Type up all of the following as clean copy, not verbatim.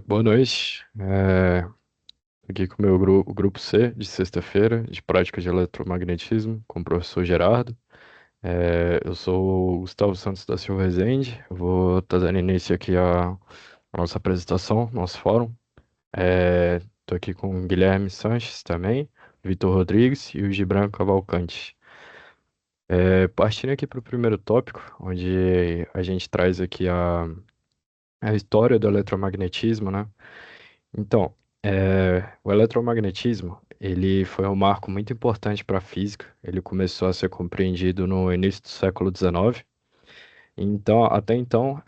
Boa noite. Aqui com o meu o grupo C de sexta-feira de prática de eletromagnetismo com o professor Gerardo. Eu sou o Gustavo Santos da Silva Rezende. Eu vou estar dando início aqui à nossa apresentação, nosso fórum. Estou aqui com o Guilherme Sanches também, Vitor Rodrigues e o Gibran Cavalcante. Partindo aqui para o primeiro tópico, onde a gente traz aqui a história do eletromagnetismo, né? Então, o eletromagnetismo, ele foi um marco muito importante para a física. Ele começou a ser compreendido no início do século XIX. Então, até então,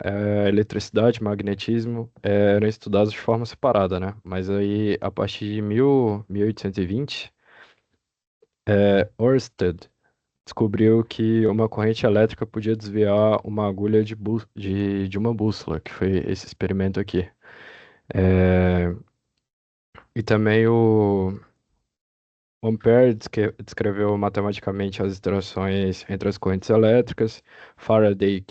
eletricidade e magnetismo eram estudados de forma separada, né? Mas aí, a partir de 1820, Ørsted descobriu que uma corrente elétrica podia desviar uma agulha de uma bússola, que foi esse experimento aqui. É, e também o Ampère descreveu matematicamente as interações entre as correntes elétricas. Faraday,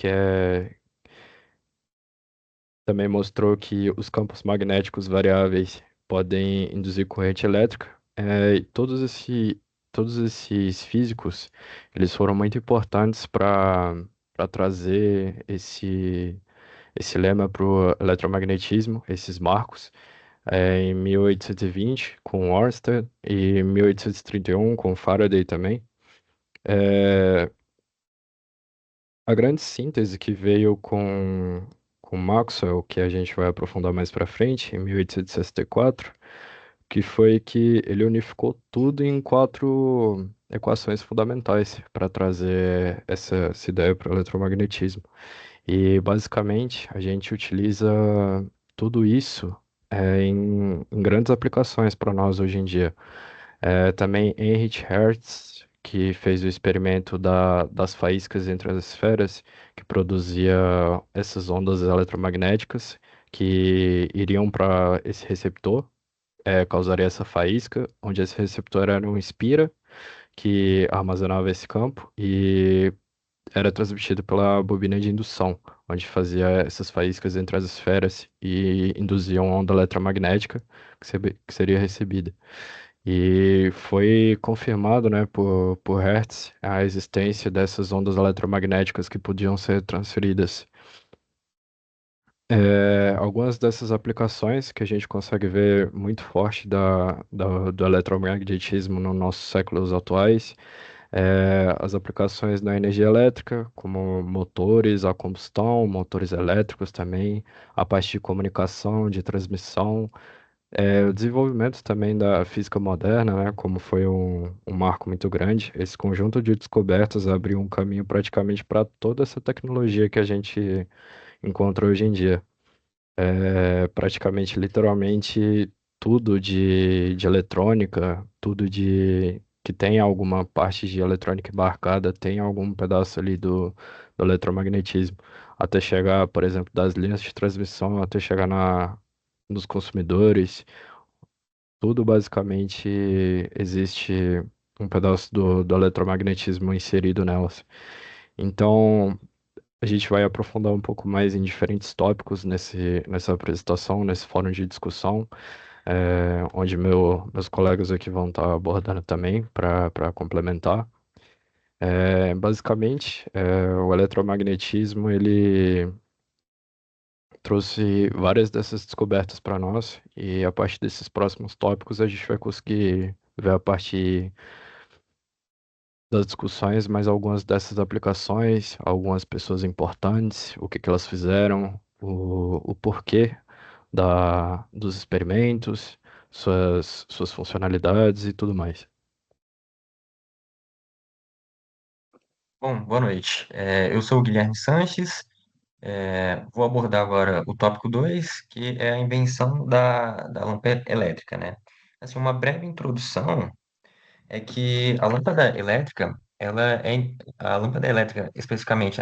também mostrou que os campos magnéticos variáveis podem induzir corrente elétrica. E todos esses físicos, eles foram muito importantes para trazer esse lema para o eletromagnetismo, esses marcos. Em 1820 com Ørsted e 1831 com Faraday também. É, a grande síntese que veio com Maxwell, que a gente vai aprofundar mais para frente, em 1864, que foi que ele unificou tudo em quatro equações fundamentais para trazer essa ideia para o eletromagnetismo. E basicamente a gente utiliza tudo isso em grandes aplicações para nós hoje em dia. Também Heinrich Hertz, que fez o experimento das faíscas entre as esferas, que produzia essas ondas eletromagnéticas que iriam para esse receptor, causaria essa faísca, onde esse receptor era um espira que armazenava esse campo e era transmitido pela bobina de indução, onde fazia essas faíscas entre as esferas e induzia uma onda eletromagnética que seria recebida. E foi confirmado, né, por Hertz a existência dessas ondas eletromagnéticas que podiam ser transferidas. Algumas dessas aplicações que a gente consegue ver muito forte do eletromagnetismo nos nossos séculos atuais, as aplicações na energia elétrica, como motores a combustão, motores elétricos também, a parte de comunicação, de transmissão, o desenvolvimento também da física moderna, né, como foi um marco muito grande, esse conjunto de descobertas abriu um caminho praticamente para toda essa tecnologia que a gente encontra hoje em dia. Praticamente, literalmente, tudo de eletrônica, tudo que tem alguma parte de eletrônica embarcada, tem algum pedaço ali do eletromagnetismo, até chegar, por exemplo, das linhas de transmissão, até chegar nos consumidores, tudo basicamente existe um pedaço do eletromagnetismo inserido nelas. Então, a gente vai aprofundar um pouco mais em diferentes tópicos nessa apresentação, nesse fórum de discussão, onde meus colegas aqui vão estar abordando também para complementar. Basicamente, o eletromagnetismo ele trouxe várias dessas descobertas para nós e a partir desses próximos tópicos a gente vai conseguir ver a parte das discussões, mas algumas dessas aplicações, algumas pessoas importantes, o que que elas fizeram, o porquê dos experimentos, suas funcionalidades e tudo mais. Bom, boa noite. Eu sou o Guilherme Sanches. Vou abordar agora o tópico 2, que é a invenção da lâmpada elétrica, né? Assim, uma breve introdução é que a lâmpada elétrica, a lâmpada elétrica, especificamente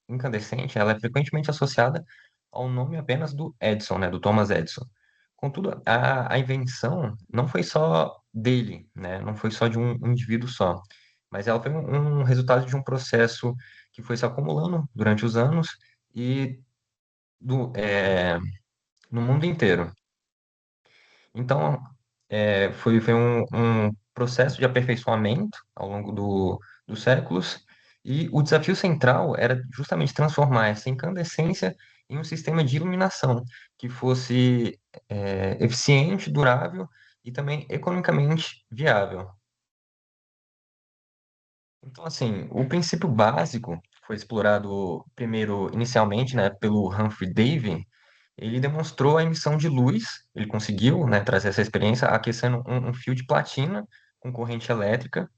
incandescente, ela é frequentemente associada ao nome apenas do Edison, né? Do Thomas Edison. Contudo, a invenção não foi só dele, né? Não foi só de um indivíduo só, mas ela foi um resultado de um processo que foi se acumulando durante os anos e do, é, no mundo inteiro. Então, foi um processo de aperfeiçoamento ao longo dos séculos, e o desafio central era justamente transformar essa incandescência em um sistema de iluminação que fosse, eficiente, durável e também economicamente viável. Então, assim, o princípio básico foi explorado primeiro, inicialmente, né, pelo Humphrey Davy. Ele demonstrou a emissão de luz, ele conseguiu, né, trazer essa experiência aquecendo um fio de platina com corrente elétrica.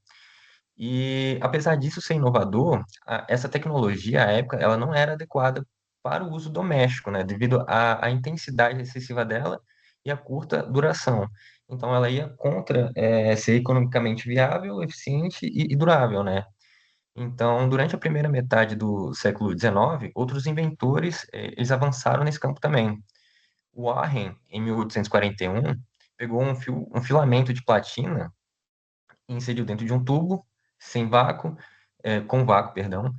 E apesar disso ser inovador, essa tecnologia, à época, ela não era adequada para o uso doméstico, né, devido à intensidade excessiva dela e à curta duração. Então, ela ia contra, ser economicamente viável, eficiente e durável, né? Então, durante a primeira metade do século XIX, outros inventores, eles avançaram nesse campo também. O Warren, em 1841, pegou um filamento de platina e inseriu dentro de um tubo, sem vácuo, com vácuo, perdão,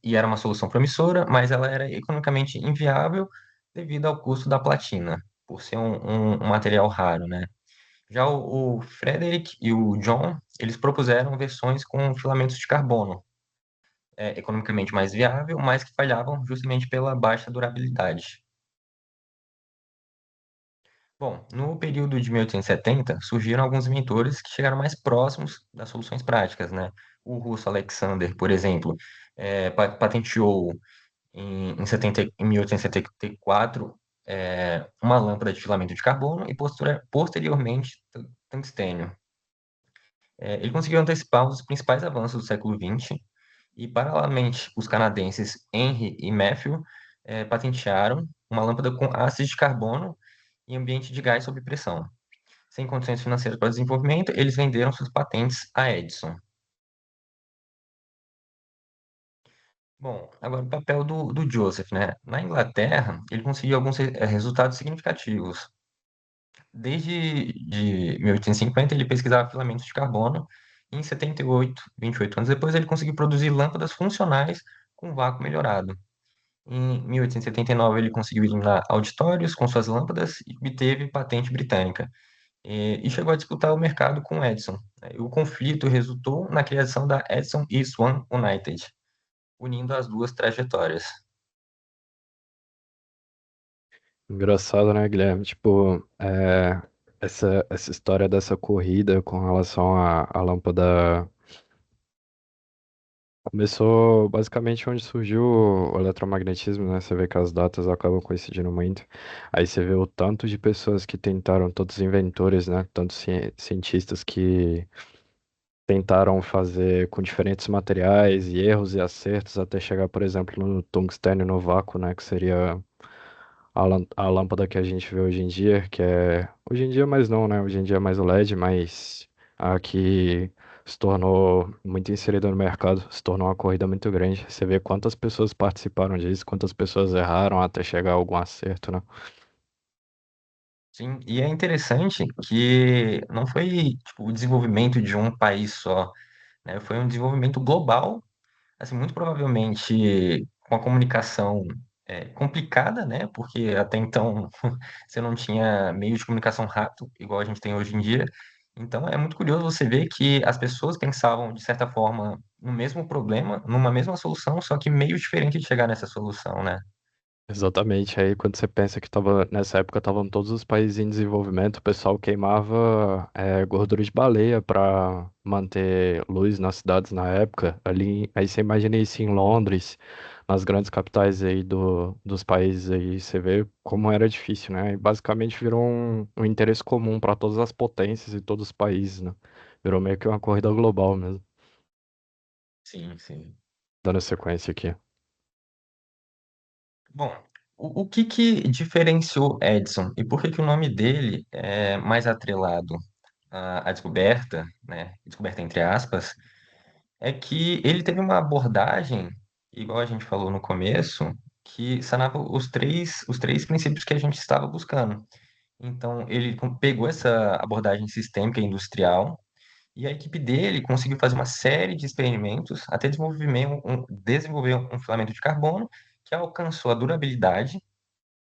e era uma solução promissora, mas ela era economicamente inviável devido ao custo da platina, por ser um material raro, né? Já o Frederick e o John, eles propuseram versões com filamentos de carbono, economicamente mais viável, mas que falhavam justamente pela baixa durabilidade. Bom, no período de 1870, surgiram alguns inventores que chegaram mais próximos das soluções práticas, né? O russo Alexander, por exemplo, patenteou em 1874 uma lâmpada de filamento de carbono e posteriormente tungstênio. Ele conseguiu antecipar os principais avanços do século XX e, paralelamente, os canadenses Henry e Matthew patentearam uma lâmpada com ácido de carbono em ambiente de gás sob pressão. Sem condições financeiras para desenvolvimento, eles venderam suas patentes a Edison. Bom, agora o papel do Joseph, né? Na Inglaterra, ele conseguiu alguns resultados significativos. Desde 1850, ele pesquisava filamentos de carbono. E em 78, 28 anos depois, ele conseguiu produzir lâmpadas funcionais com vácuo melhorado. Em 1879, ele conseguiu iluminar auditórios com suas lâmpadas e obteve patente britânica. E chegou a disputar o mercado com Edison, né? O conflito resultou na criação da Edison e Swan United, unindo as duas trajetórias. Engraçado, né, Guilherme? Tipo, essa história dessa corrida com relação à lâmpada começou basicamente onde surgiu o eletromagnetismo, né? Você vê que as datas acabam coincidindo muito. Aí você vê o tanto de pessoas que tentaram, todos os inventores, né? Tantos cientistas que tentaram fazer com diferentes materiais e erros e acertos até chegar, por exemplo, no tungstênio no vácuo, né? Que seria a lâmpada que a gente vê hoje em dia, que é. Hoje em dia mais não, né? Hoje em dia é mais o LED, mas a que se tornou muito inserida no mercado, se tornou uma corrida muito grande. Você vê quantas pessoas participaram disso, quantas pessoas erraram até chegar a algum acerto, né? Sim, e é interessante que não foi tipo, o desenvolvimento de um país só, né? Foi um desenvolvimento global, assim, muito provavelmente com a comunicação complicada, né? Porque até então você não tinha meio de comunicação rápido, igual a gente tem hoje em dia. Então é muito curioso você ver que as pessoas pensavam, de certa forma, no mesmo problema, numa mesma solução, só que meio diferente de chegar nessa solução, né? Exatamente. Aí quando você pensa que tava, nessa época estavam todos os países em desenvolvimento, o pessoal queimava gordura de baleia para manter luz nas cidades na época. Ali, aí você imagina isso em Londres, nas grandes capitais aí dos países aí, você vê como era difícil, né? E basicamente virou um interesse comum para todas as potências e todos os países, né? Virou meio que uma corrida global mesmo, Sim, sim. dando sequência aqui. Bom, o que que diferenciou Edison e por que que o nome dele é mais atrelado à descoberta, né? Descoberta entre aspas, é que ele teve uma abordagem, igual a gente falou no começo, que sanava os três princípios que a gente estava buscando. Então, ele pegou essa abordagem sistêmica e industrial e a equipe dele conseguiu fazer uma série de experimentos até desenvolver um filamento de carbono que alcançou a durabilidade,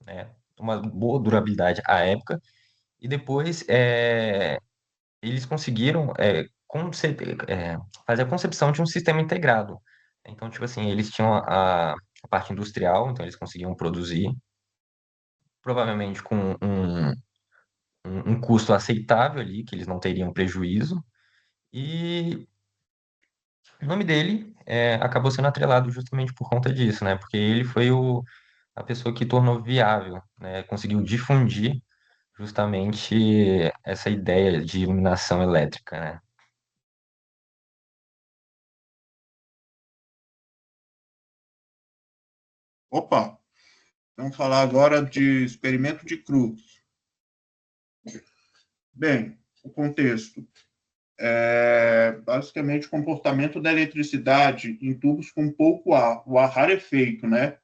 né? uma boa durabilidade à época, e depois eles conseguiram fazer a concepção de um sistema integrado. Então, tipo assim, eles tinham a parte industrial, então eles conseguiam produzir, provavelmente com um custo aceitável ali, que eles não teriam prejuízo, e o nome dele acabou sendo atrelado justamente por conta disso, né? Porque ele foi a pessoa que tornou viável, né? Conseguiu difundir justamente essa ideia de iluminação elétrica, né? Opa, vamos falar agora de experimento de Crookes. Bem, o contexto é basicamente o comportamento da eletricidade em tubos com pouco ar, o ar rarefeito, né?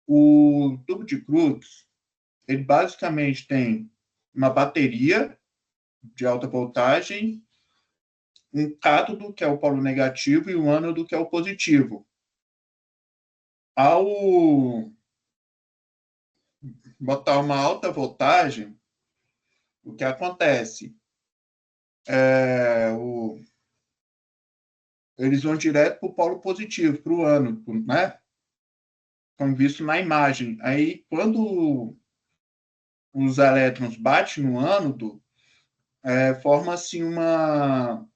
O tubo de Crookes, ele basicamente tem uma bateria de alta voltagem, um cátodo, que é o polo negativo, e um ânodo, que é o positivo. Ao botar uma alta voltagem, o que acontece? Eles vão direto para o polo positivo, para o ânodo, né? Como visto na imagem. Aí, quando os elétrons batem no ânodo, forma-se uma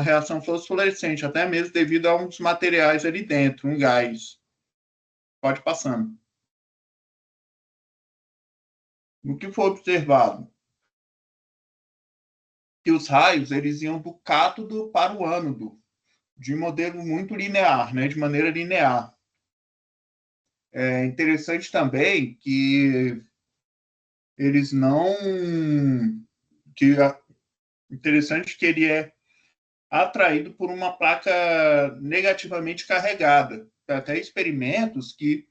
reação fosforescente, até mesmo devido a uns materiais ali dentro, um gás. Pode passando. O que foi observado? Que os raios eles iam do cátodo para o ânodo, de modelo muito linear, né? De maneira linear. É interessante também que eles não. Que interessante que ele é atraído por uma placa negativamente carregada. Tem até experimentos que,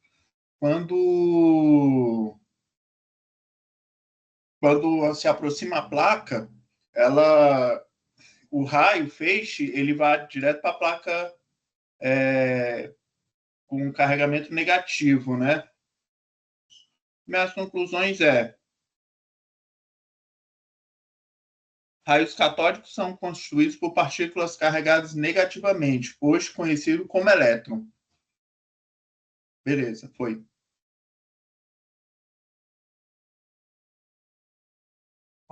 quando, quando se aproxima a placa, ela, o raio, o feixe, ele vai direto para a placa com um carregamento negativo, né? Minhas conclusões raios catódicos são constituídos por partículas carregadas negativamente, hoje conhecido como elétron. Beleza, foi.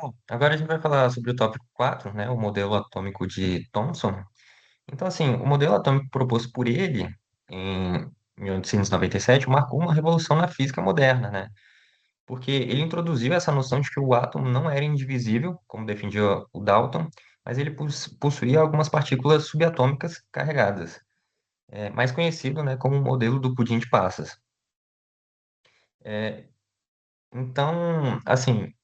Bom, agora a gente vai falar sobre o tópico 4, né? O modelo atômico de Thomson. Então, assim, o modelo atômico proposto por ele em 1897 marcou uma revolução na física moderna, né? Porque ele introduziu essa noção de que o átomo não era indivisível, como defendia o Dalton, mas ele possuía algumas partículas subatômicas carregadas, mais conhecido, né, como o modelo do pudim de passas. É, então, assim,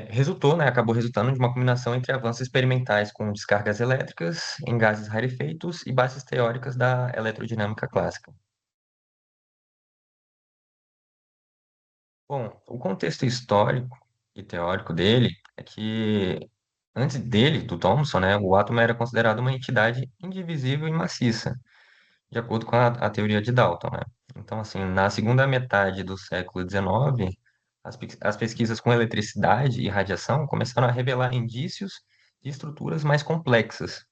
resultou, né, acabou resultando de uma combinação entre avanços experimentais com descargas elétricas em gases rarefeitos e bases teóricas da eletrodinâmica clássica. Bom, o contexto histórico e teórico dele é que antes dele, do Thomson, né, o átomo era considerado uma entidade indivisível e maciça, de acordo com a teoria de Dalton, né? Então, assim, na segunda metade do século XIX, as pesquisas com eletricidade e radiação começaram a revelar indícios de estruturas mais complexas.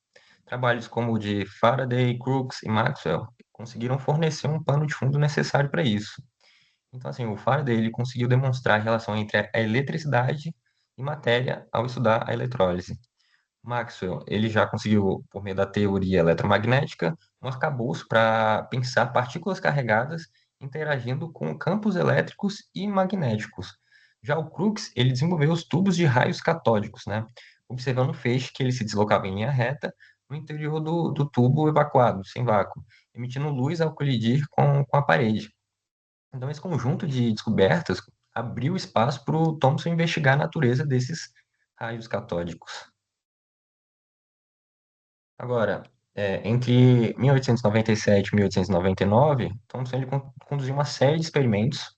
Trabalhos como o de Faraday, Crookes e Maxwell conseguiram fornecer um pano de fundo necessário para isso. Então, assim, o Faraday ele conseguiu demonstrar a relação entre a eletricidade e matéria ao estudar a eletrólise. Maxwell, ele já conseguiu, por meio da teoria eletromagnética, um arcabouço para pensar partículas carregadas interagindo com campos elétricos e magnéticos. Já o Crookes, ele desenvolveu os tubos de raios catódicos, né? Observando o feixe que ele se deslocava em linha reta no interior do tubo evacuado, sem vácuo, emitindo luz ao colidir com a parede. Então, esse conjunto de descobertas abriu espaço para o Thomson investigar a natureza desses raios catódicos. Agora, entre 1897 e 1899, Thomson ele conduziu uma série de experimentos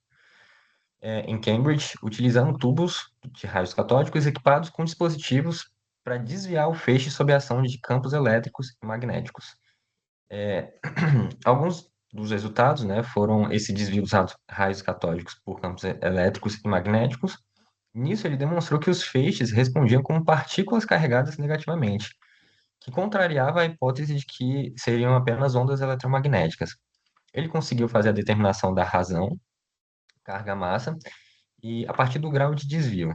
em Cambridge, utilizando tubos de raios catódicos equipados com dispositivos para desviar o feixe sob a ação de campos elétricos e magnéticos. Alguns dos resultados, né, foram esse desvio dos raios catódicos por campos elétricos e magnéticos. Nisso, ele demonstrou que os feixes respondiam como partículas carregadas negativamente, que contrariava a hipótese de que seriam apenas ondas eletromagnéticas. Ele conseguiu fazer a determinação da razão, carga-massa, e a partir do grau de desvio.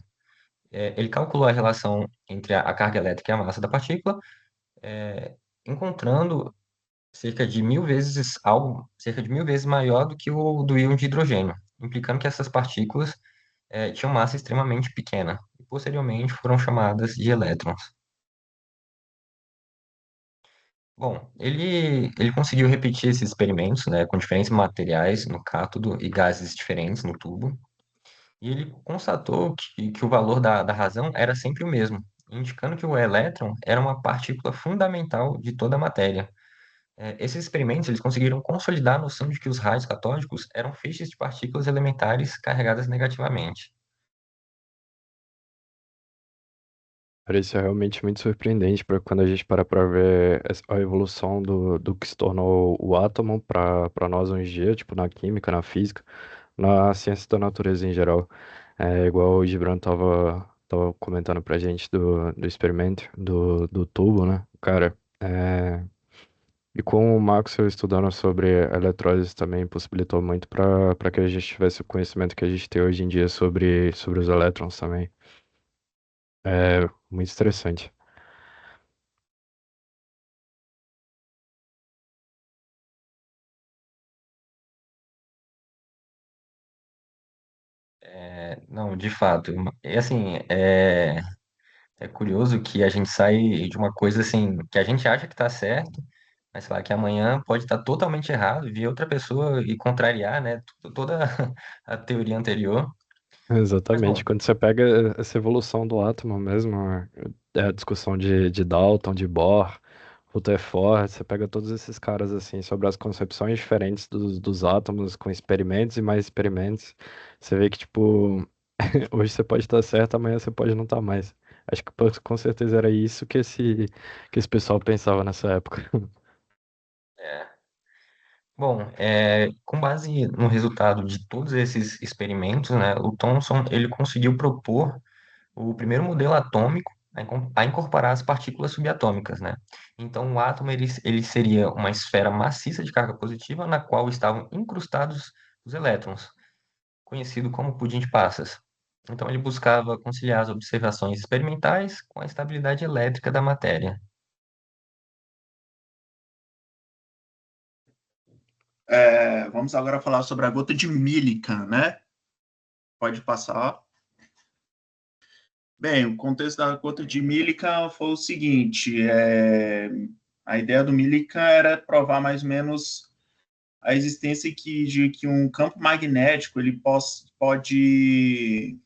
Ele calculou a relação entre a carga elétrica e a massa da partícula, encontrando cerca de 1.000 vezes maior do que o do íon de hidrogênio, implicando que essas partículas tinham massa extremamente pequena, e posteriormente foram chamadas de elétrons. Bom, ele conseguiu repetir esses experimentos, né, com diferentes materiais no cátodo e gases diferentes no tubo, e ele constatou que o valor da razão era sempre o mesmo, indicando que o elétron era uma partícula fundamental de toda a matéria. Esses experimentos eles conseguiram consolidar a noção de que os raios catódicos eram feixes de partículas elementares carregadas negativamente. Cara, isso é realmente muito surpreendente para quando a gente para para ver a evolução do que se tornou o átomo para nós hoje em dia, tipo na química, na física, na ciência da natureza em geral. É igual o Gibran tava comentando pra gente do experimento do tubo, né? Cara, e com o Maxwell estudando sobre eletrólise também possibilitou muito para que a gente tivesse o conhecimento que a gente tem hoje em dia sobre os elétrons também. É muito interessante. Não, de fato. E assim, é curioso que a gente sai de uma coisa assim, que a gente acha que está certo, mas sei lá, que amanhã pode estar totalmente errado, vir outra pessoa e contrariar, né, toda a teoria anterior. Mas Exatamente. bom, Quando você pega essa evolução do átomo mesmo, é a discussão de Dalton, de Bohr, Rutherford, você pega todos esses caras assim sobre as concepções diferentes dos átomos com experimentos e mais experimentos. Você vê que, tipo, hoje você pode estar certo, amanhã você pode não estar mais. Acho que com certeza era isso que esse pessoal pensava nessa época. é, bom, com base no resultado de todos esses experimentos, né, o Thomson ele conseguiu propor o primeiro modelo atômico a incorporar as partículas subatômicas, né? Então, o átomo ele seria uma esfera maciça de carga positiva na qual estavam incrustados os elétrons, conhecido como pudim de passas. Então, ele buscava conciliar as observações experimentais com a estabilidade elétrica da matéria. Vamos agora falar sobre a gota de Millikan, né? Pode passar. Bem, o contexto da gota de Millikan foi o seguinte: a ideia do Millikan era provar mais ou menos a existência de que um campo magnético pode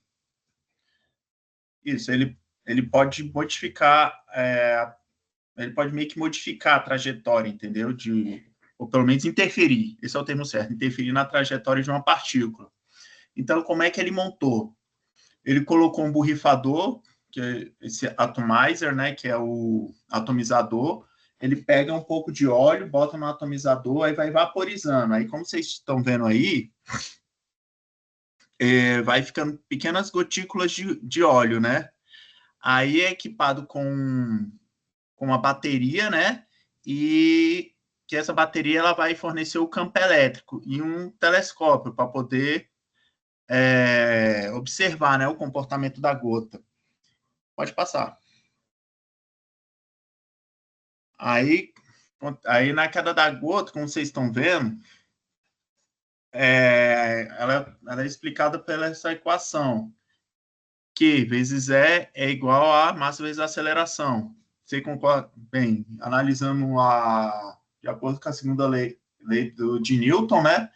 isso, ele pode modificar, ele pode meio que modificar a trajetória, entendeu? Ou pelo menos interferir, esse é o termo certo, interferir na trajetória de uma partícula. Então, como é que ele montou? Ele colocou um borrifador, que é esse atomizer, né, que é o atomizador. Ele pega um pouco de óleo, bota no atomizador, aí vai vaporizando. Aí, como vocês estão vendo aí, vai ficando pequenas gotículas de óleo, né? Aí é equipado com uma bateria, né? E que essa bateria ela vai fornecer o campo elétrico e um telescópio para poder observar, né, o comportamento da gota. Pode passar. Aí, aí na queda da gota, como vocês estão vendo, ela é explicada pela essa equação, Q vezes E é igual a massa vezes a aceleração. Você concorda? Bem, analisando de acordo com a segunda lei de Newton, né?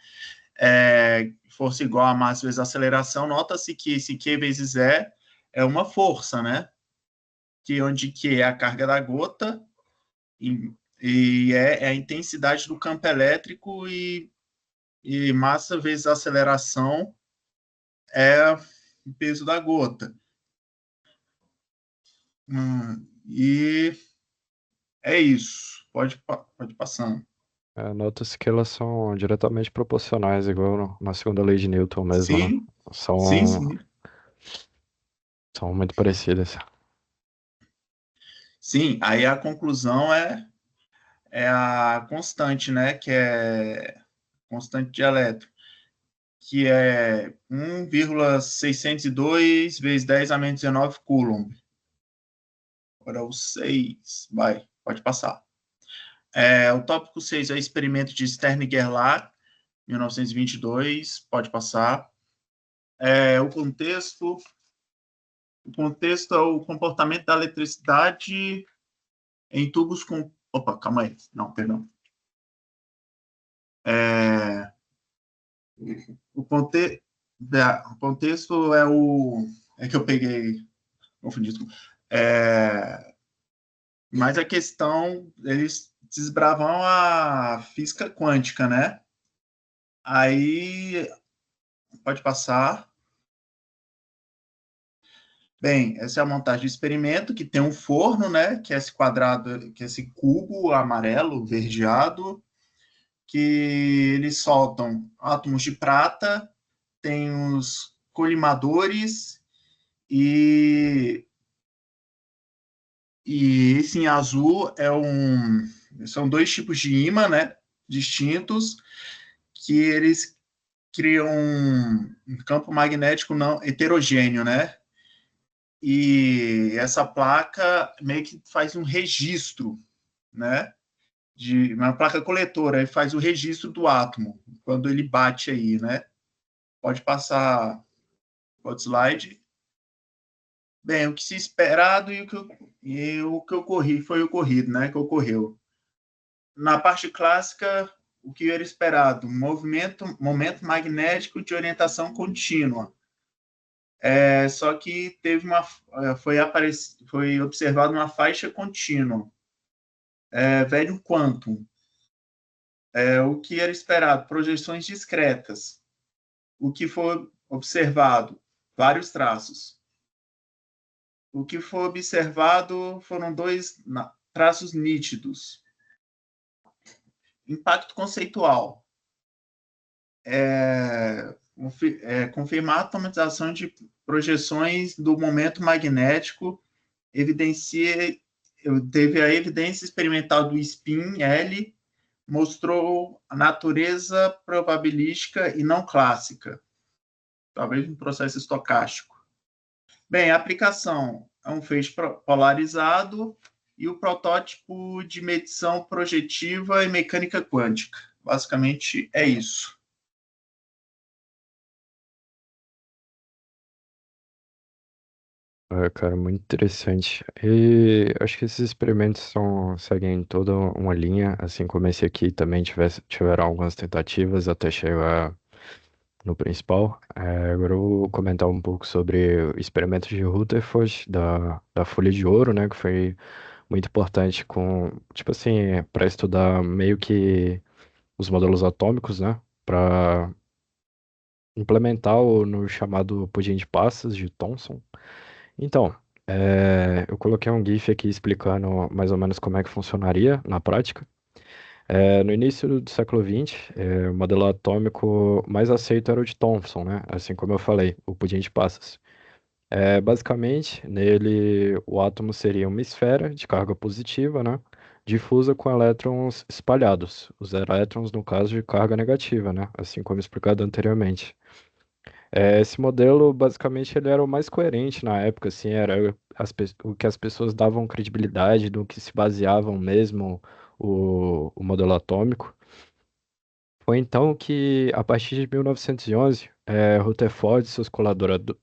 Força igual a massa vezes a aceleração, nota-se que esse Q vezes E é uma força, né? Que onde Q é a carga da gota e é a intensidade do campo elétrico e massa vezes aceleração é o peso da gota. E é isso. Pode passando. Nota-se que elas são diretamente proporcionais, igual na segunda lei de Newton mesmo, né? Sim, sim, São, sim. são muito parecidas. Sim, aí a conclusão é a constante, né? Que é constante de elétron, que é 1,602 vezes 10 a menos 19 Coulomb. Agora o 6, vai, pode passar. O tópico 6 é experimento de Stern-Gerlach, 1922, pode passar. O contexto é o comportamento da eletricidade em tubos com. Opa, calma aí. Não, perdão. É, o contexto é o. É que eu peguei. Confundi. É, mas a questão, eles desbravam a física quântica, né? Aí, pode passar. Bem, essa é a montagem do experimento, que tem um forno, né? Que é esse quadrado, que é esse cubo amarelo, verdeado, que eles soltam átomos de prata, tem os colimadores e, e esse em azul são dois tipos de ímã, né? Distintos, que eles criam um campo magnético não heterogêneo, né? E essa placa meio que faz um registro, né? De uma placa coletora, ele faz o registro do átomo quando ele bate aí, né? Pode passar outro slide. Bem, o que se esperado e o que ocorri foi ocorrido, né? Que ocorreu. Na parte clássica, o que era esperado? Momento magnético de orientação contínua. Só que foi observado uma faixa contínua, velho quantum. O que era esperado? Projeções discretas. O que foi observado? Vários traços. O que foi observado foram dois traços nítidos. Impacto conceitual. Confirmar a automatização de projeções do momento magnético teve a evidência experimental do spin L, mostrou a natureza probabilística e não clássica, talvez um processo estocástico. Bem, a aplicação é um feixe polarizado e o protótipo de medição projetiva e mecânica quântica. Basicamente é isso. Cara, muito interessante. E acho que esses experimentos seguem toda uma linha, assim como esse aqui também tiveram algumas tentativas até chegar no principal. Agora eu vou comentar um pouco sobre o experimento de Rutherford, da folha de ouro, né, que foi muito importante tipo assim, para estudar meio que os modelos atômicos, né, para implementar no chamado pudim de passas de Thomson. Então, eu coloquei um GIF aqui explicando mais ou menos como é que funcionaria na prática. No início do século XX, o modelo atômico mais aceito era o de Thomson, né? Assim como eu falei, o pudim de passas. Basicamente, nele o átomo seria uma esfera de carga positiva, né? Difusa com elétrons espalhados. Os elétrons, no caso, de carga negativa, né? Assim como explicado anteriormente. Esse modelo, basicamente, ele era o mais coerente na época, assim, era o que as pessoas davam credibilidade, do que se baseavam mesmo o modelo atômico. Foi então que, a partir de 1911, Rutherford e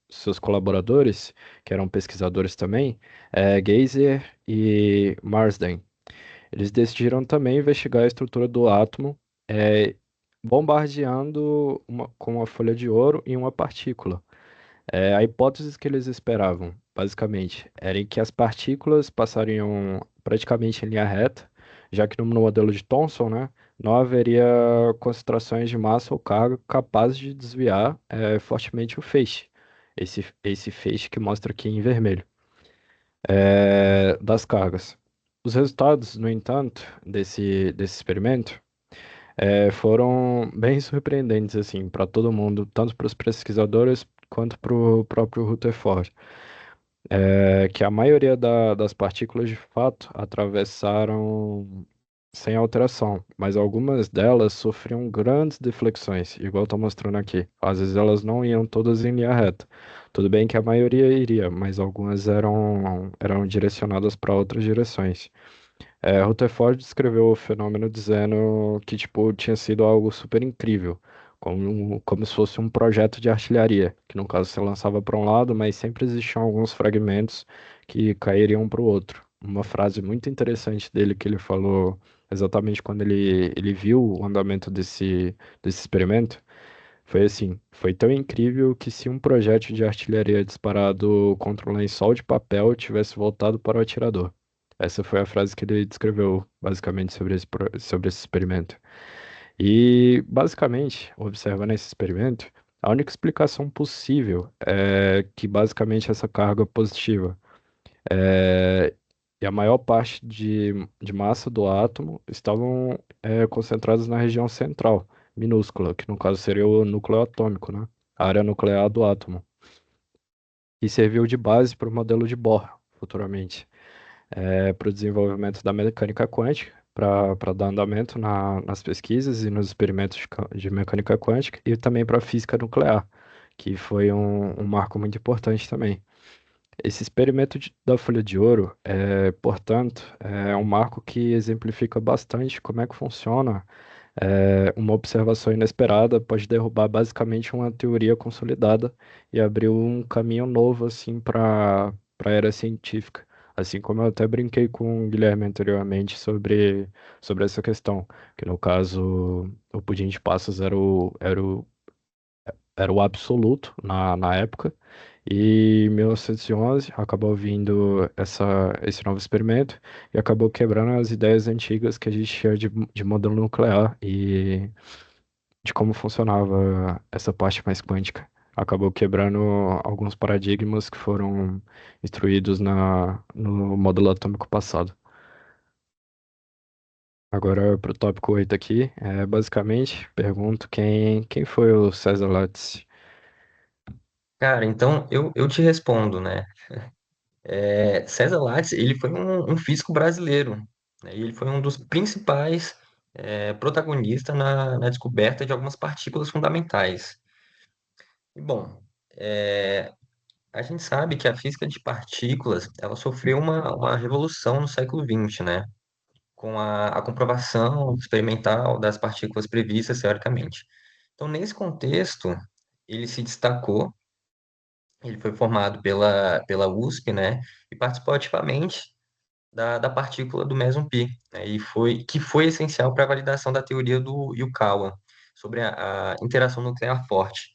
seus colaboradores, que eram pesquisadores também, Geiser e Marsden, eles decidiram também investigar a estrutura do átomo, eh, bombardeando com uma folha de ouro e uma partícula. A hipótese que eles esperavam, basicamente, era em que as partículas passariam praticamente em linha reta, já que no modelo de Thomson, né, não haveria concentrações de massa ou carga capazes de desviar fortemente o feixe. Esse feixe que mostra aqui em vermelho, das cargas. Os resultados, no entanto, desse experimento foram bem surpreendentes assim para todo mundo, tanto para os pesquisadores quanto para o próprio Rutherford. Que a maioria das partículas de fato atravessaram sem alteração, mas algumas delas sofriam grandes deflexões, igual estou mostrando aqui. Às vezes elas não iam todas em linha reta. Tudo bem que a maioria iria, mas algumas eram direcionadas para outras direções. Rutherford descreveu o fenômeno dizendo que, tipo, tinha sido algo super incrível, como se fosse um projeto de artilharia, que no caso se lançava para um lado, mas sempre existiam alguns fragmentos que cairiam para o outro. Uma frase muito interessante dele que ele falou exatamente quando ele viu o andamento desse experimento foi assim: foi tão incrível que se um projétil de artilharia disparado contra um lençol de papel tivesse voltado para o atirador. Essa foi a frase que ele descreveu basicamente sobre esse experimento. E basicamente, observando esse experimento, a única explicação possível é que basicamente essa carga positiva é, e a maior parte de massa do átomo estavam concentradas na região central, minúscula, que no caso seria o núcleo atômico, né? A área nuclear do átomo. E serviu de base para o modelo de Bohr, futuramente, para o desenvolvimento da mecânica quântica, para dar andamento nas pesquisas e nos experimentos de mecânica quântica, e também para a física nuclear, que foi um marco muito importante também. Esse experimento da folha de ouro, portanto, é um marco que exemplifica bastante como é que funciona. Uma observação inesperada pode derrubar basicamente uma teoria consolidada e abrir um caminho novo assim para a era científica. Assim como eu até brinquei com o Guilherme anteriormente sobre essa questão, que no caso o pudim de passas era o absoluto na época. E em 1911 acabou vindo esse novo experimento e acabou quebrando as ideias antigas que a gente tinha de modelo nuclear e de como funcionava essa parte mais quântica. Acabou quebrando alguns paradigmas que foram instruídos no módulo atômico passado. Agora, para o tópico 8 aqui, basicamente, pergunto quem foi o César Lattes? Cara, então eu te respondo, né? César Lattes, ele foi um físico brasileiro, né? E ele foi um dos principais protagonistas na descoberta de algumas partículas fundamentais. E, bom, é, a gente sabe que a física de partículas, ela sofreu uma revolução no século XX, né? Com a comprovação experimental das partículas previstas teoricamente. Então, nesse contexto, ele se destacou. Ele foi formado pela USP, né? E participou ativamente da partícula do meson pi, né, que foi essencial para a validação da teoria do Yukawa sobre a interação nuclear forte.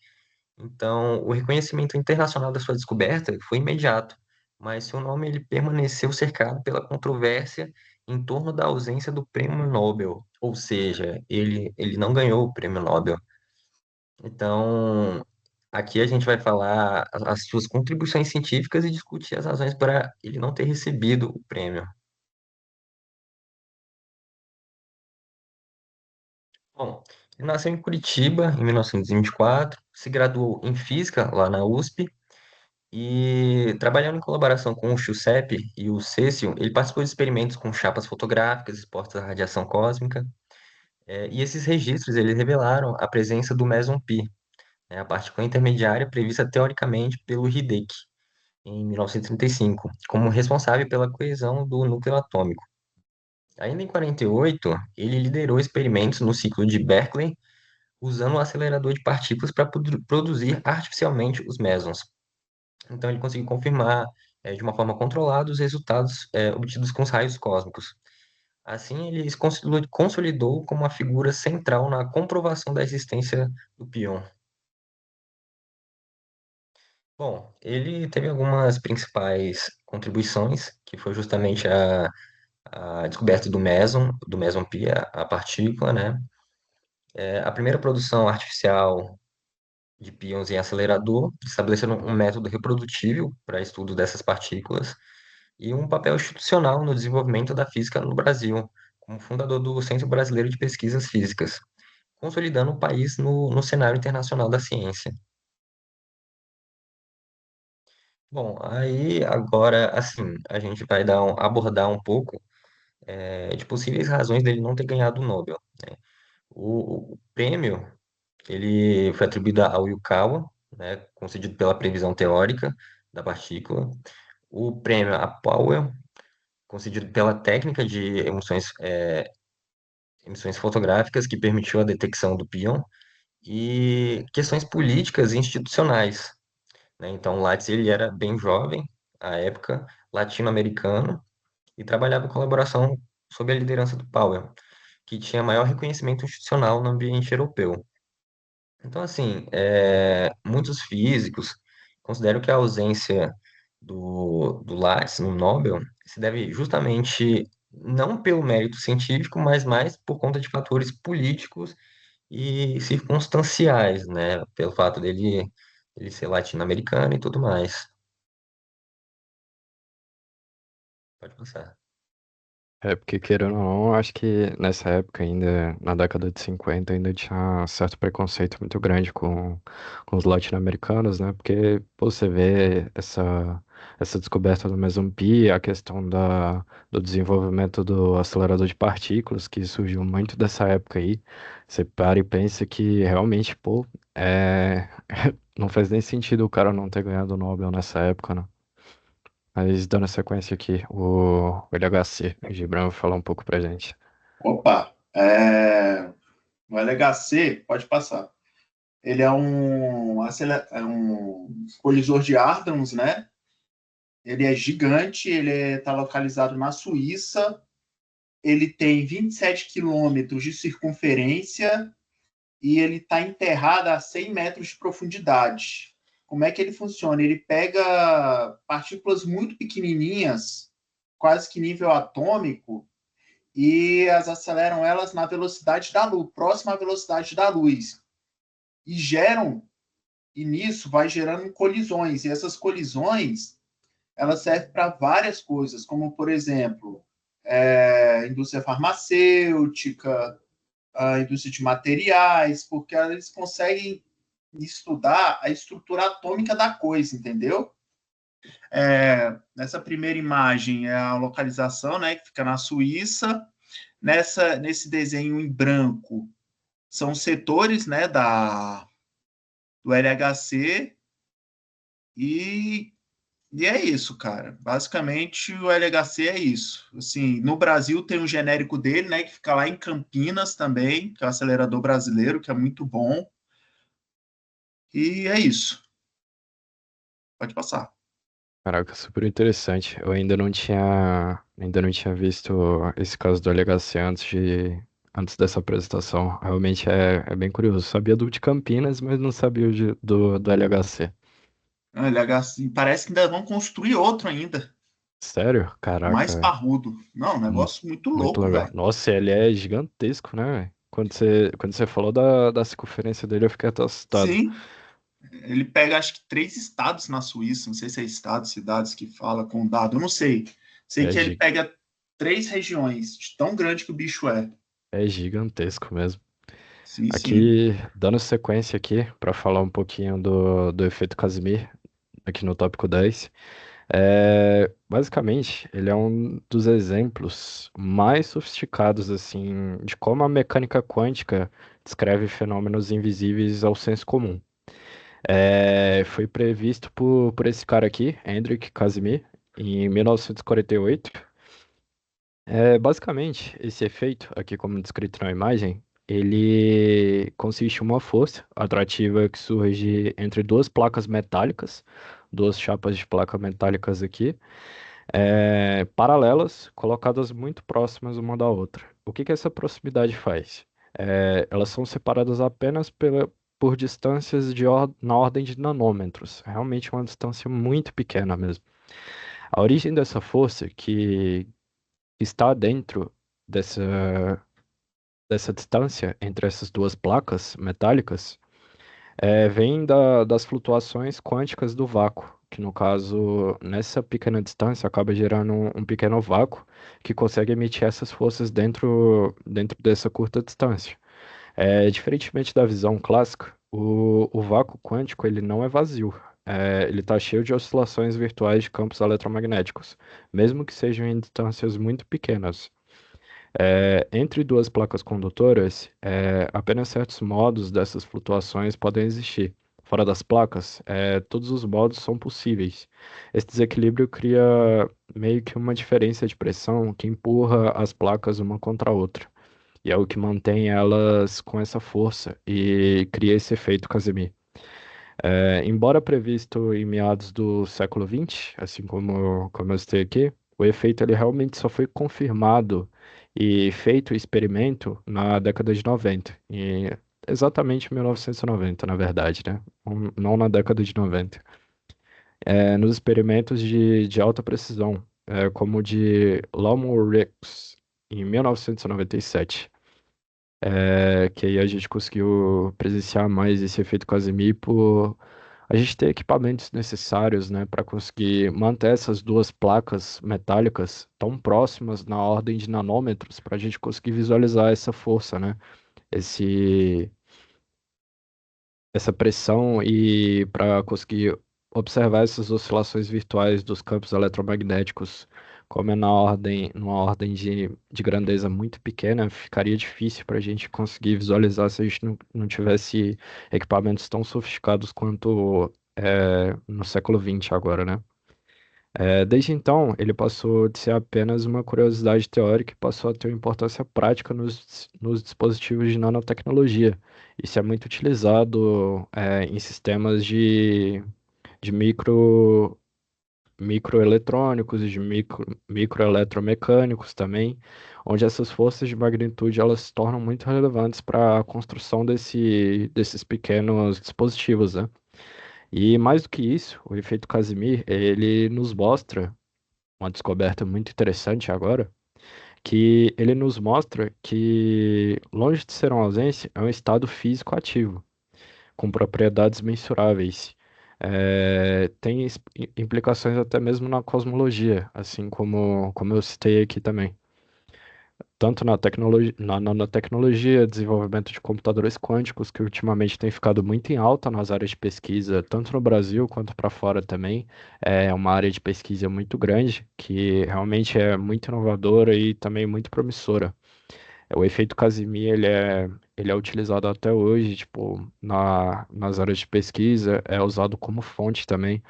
Então, o reconhecimento internacional da sua descoberta foi imediato, mas seu nome ele permaneceu cercado pela controvérsia em torno da ausência do prêmio Nobel, ou seja, ele não ganhou o prêmio Nobel. Então, aqui a gente vai falar as suas contribuições científicas e discutir as razões para ele não ter recebido o prêmio. Bom, ele nasceu em Curitiba em 1924, se graduou em Física lá na USP e, trabalhando em colaboração com o Giuseppe e o Cécio, ele participou de experimentos com chapas fotográficas expostas à radiação cósmica, e esses registros eles revelaram a presença do meson pi, né, a partícula intermediária prevista teoricamente pelo Hideki em 1935, como responsável pela coesão do núcleo atômico. Ainda em 48, ele liderou experimentos no ciclo de Berkeley usando um acelerador de partículas para produzir artificialmente os mesons. Então, ele conseguiu confirmar de uma forma controlada os resultados obtidos com os raios cósmicos. Assim, ele se consolidou como uma figura central na comprovação da existência do pion. Bom, ele teve algumas principais contribuições, que foi justamente a descoberta do meson pi, a partícula, né? A primeira produção artificial de pions em acelerador, estabelecendo um método reprodutível para estudo dessas partículas e um papel institucional no desenvolvimento da física no Brasil, como fundador do Centro Brasileiro de Pesquisas Físicas, consolidando o país no cenário internacional da ciência. Bom, aí agora, assim, a gente vai abordar um pouco de possíveis razões dele não ter ganhado o Nobel. O prêmio, ele foi atribuído ao Yukawa, né, concedido pela previsão teórica da partícula. O prêmio a Powell, concedido pela técnica de emissões fotográficas que permitiu a detecção do pion. E questões políticas e institucionais, né? Então, Lattes, ele era bem jovem, à época, latino-americano, e trabalhava em colaboração sob a liderança do Powell, que tinha maior reconhecimento institucional no ambiente europeu. Então, assim, muitos físicos consideram que a ausência do Lattes no Nobel se deve justamente não pelo mérito científico, mas mais por conta de fatores políticos e circunstanciais, né? Pelo fato dele ser latino-americano e tudo mais. Pode passar. É, porque querendo ou não, eu acho que nessa época ainda, na década de 50 ainda tinha certo preconceito muito grande com os latino-americanos, né? Porque pô, você vê essa descoberta do meson pi, a questão do desenvolvimento do acelerador de partículas, que surgiu muito dessa época aí. Você para e pensa que realmente, pô, é... não faz nem sentido o cara não ter ganhado o Nobel nessa época, né? Mas dando sequência aqui, o LHC, o Gibran vai falar um pouco pra gente. Opa, o LHC, pode passar. Ele é um colisor de Hadrons, né? Ele é gigante, ele está localizado na Suíça, ele tem 27 quilômetros de circunferência e ele está enterrado a 100 metros de profundidade. Como é que ele funciona? Ele pega partículas muito pequenininhas, quase que nível atômico, e as aceleram elas na velocidade da luz, próxima à velocidade da luz. E nisso vai gerando colisões. E essas colisões, elas servem para várias coisas, como, por exemplo, indústria farmacêutica, a indústria de materiais, porque eles conseguem estudar a estrutura atômica da coisa, entendeu? Nessa primeira imagem é a localização, né, que fica na Suíça. Nesse desenho em branco são setores, né, do LHC e é isso, cara. Basicamente, o LHC é isso. Assim, no Brasil tem um genérico dele, né, que fica lá em Campinas também, que é o acelerador brasileiro, que é muito bom. E é isso. Pode passar. Caraca, super interessante. Eu ainda não tinha visto esse caso do LHC antes dessa apresentação. Realmente é bem curioso. Sabia do de Campinas, mas não sabia do LHC. O LHC, parece que ainda vão construir outro ainda, Sério? mais Caraca, parrudo. Não, um mu- negócio muito muito louco, legal. velho. Nossa, ele é gigantesco, né, velho? Quando você falou da circunferência dele, eu fiquei até assustado. Sim, ele pega acho que 3 estados na Suíça, não sei se é estados, cidades que fala, condado, eu não sei. Sei É, que ele gi- pega 3 regiões, de tão grande que o bicho é. é gigantesco mesmo. Sim, sim. Aqui, dando sequência aqui, para falar um pouquinho do efeito Casimir, aqui no tópico 10. Basicamente, ele é um dos exemplos mais sofisticados, assim, de como a mecânica quântica descreve fenômenos invisíveis ao senso comum. Foi previsto por esse cara aqui, Hendrik Casimir, em 1948. Basicamente, esse efeito, aqui como descrito na imagem, ele consiste em uma força atrativa que surge entre duas placas metálicas, duas chapas de placa metálicas aqui, paralelas, colocadas muito próximas uma da outra. O que que essa proximidade faz? Elas são separadas apenas por distâncias na ordem de nanômetros, realmente uma distância muito pequena mesmo. A origem dessa força, que está dentro dessa, dessa distância entre essas duas placas metálicas, vem das flutuações quânticas do vácuo, que no caso, nessa pequena distância, acaba gerando um pequeno vácuo que consegue emitir essas forças dentro dessa curta distância. Diferentemente da visão clássica, o vácuo quântico ele não é vazio. Ele está cheio de oscilações virtuais de campos eletromagnéticos, mesmo que sejam em distâncias muito pequenas. Entre duas placas condutoras, apenas certos modos dessas flutuações podem existir. Fora das placas, todos os modos são possíveis. Esse desequilíbrio cria meio que uma diferença de pressão que empurra as placas uma contra a outra. E é o que mantém elas com essa força e cria esse efeito Casimir. Embora previsto em meados do século XX, assim como eu citei aqui, o efeito ele realmente só foi confirmado e feito o experimento na década de 90, exatamente 1990, na verdade, né? Não na década de 90. Nos experimentos de alta precisão, como o de Lowell Ricks, em 1997. Que aí a gente conseguiu presenciar mais esse efeito Casimir por a gente ter equipamentos necessários, né, para conseguir manter essas duas placas metálicas tão próximas na ordem de nanômetros, para a gente conseguir visualizar essa força, né, esse, essa pressão e para conseguir observar essas oscilações virtuais dos campos eletromagnéticos, como é numa ordem de grandeza muito pequena, ficaria difícil para a gente conseguir visualizar se a gente não tivesse equipamentos tão sofisticados quanto no século XX agora, né? Desde então, ele passou de ser apenas uma curiosidade teórica e passou a ter uma importância prática nos dispositivos de nanotecnologia. Isso é muito utilizado em sistemas de microeletrônicos e de microeletromecânicos também, onde essas forças de magnitude elas se tornam muito relevantes para a construção desses pequenos dispositivos, né? E mais do que isso, o efeito Casimir, ele nos mostra uma descoberta muito interessante agora, que ele nos mostra que, longe de ser uma ausência, é um estado físico ativo, com propriedades mensuráveis. Tem implicações até mesmo na cosmologia, assim como eu citei aqui também. Tanto na tecnologia, na nanotecnologia, desenvolvimento de computadores quânticos, que ultimamente tem ficado muito em alta nas áreas de pesquisa, tanto no Brasil quanto para fora também. É uma área de pesquisa muito grande, que realmente é muito inovadora e também muito promissora. O efeito Casimir, ele é utilizado até hoje, tipo, nas áreas de pesquisa, é usado como fonte também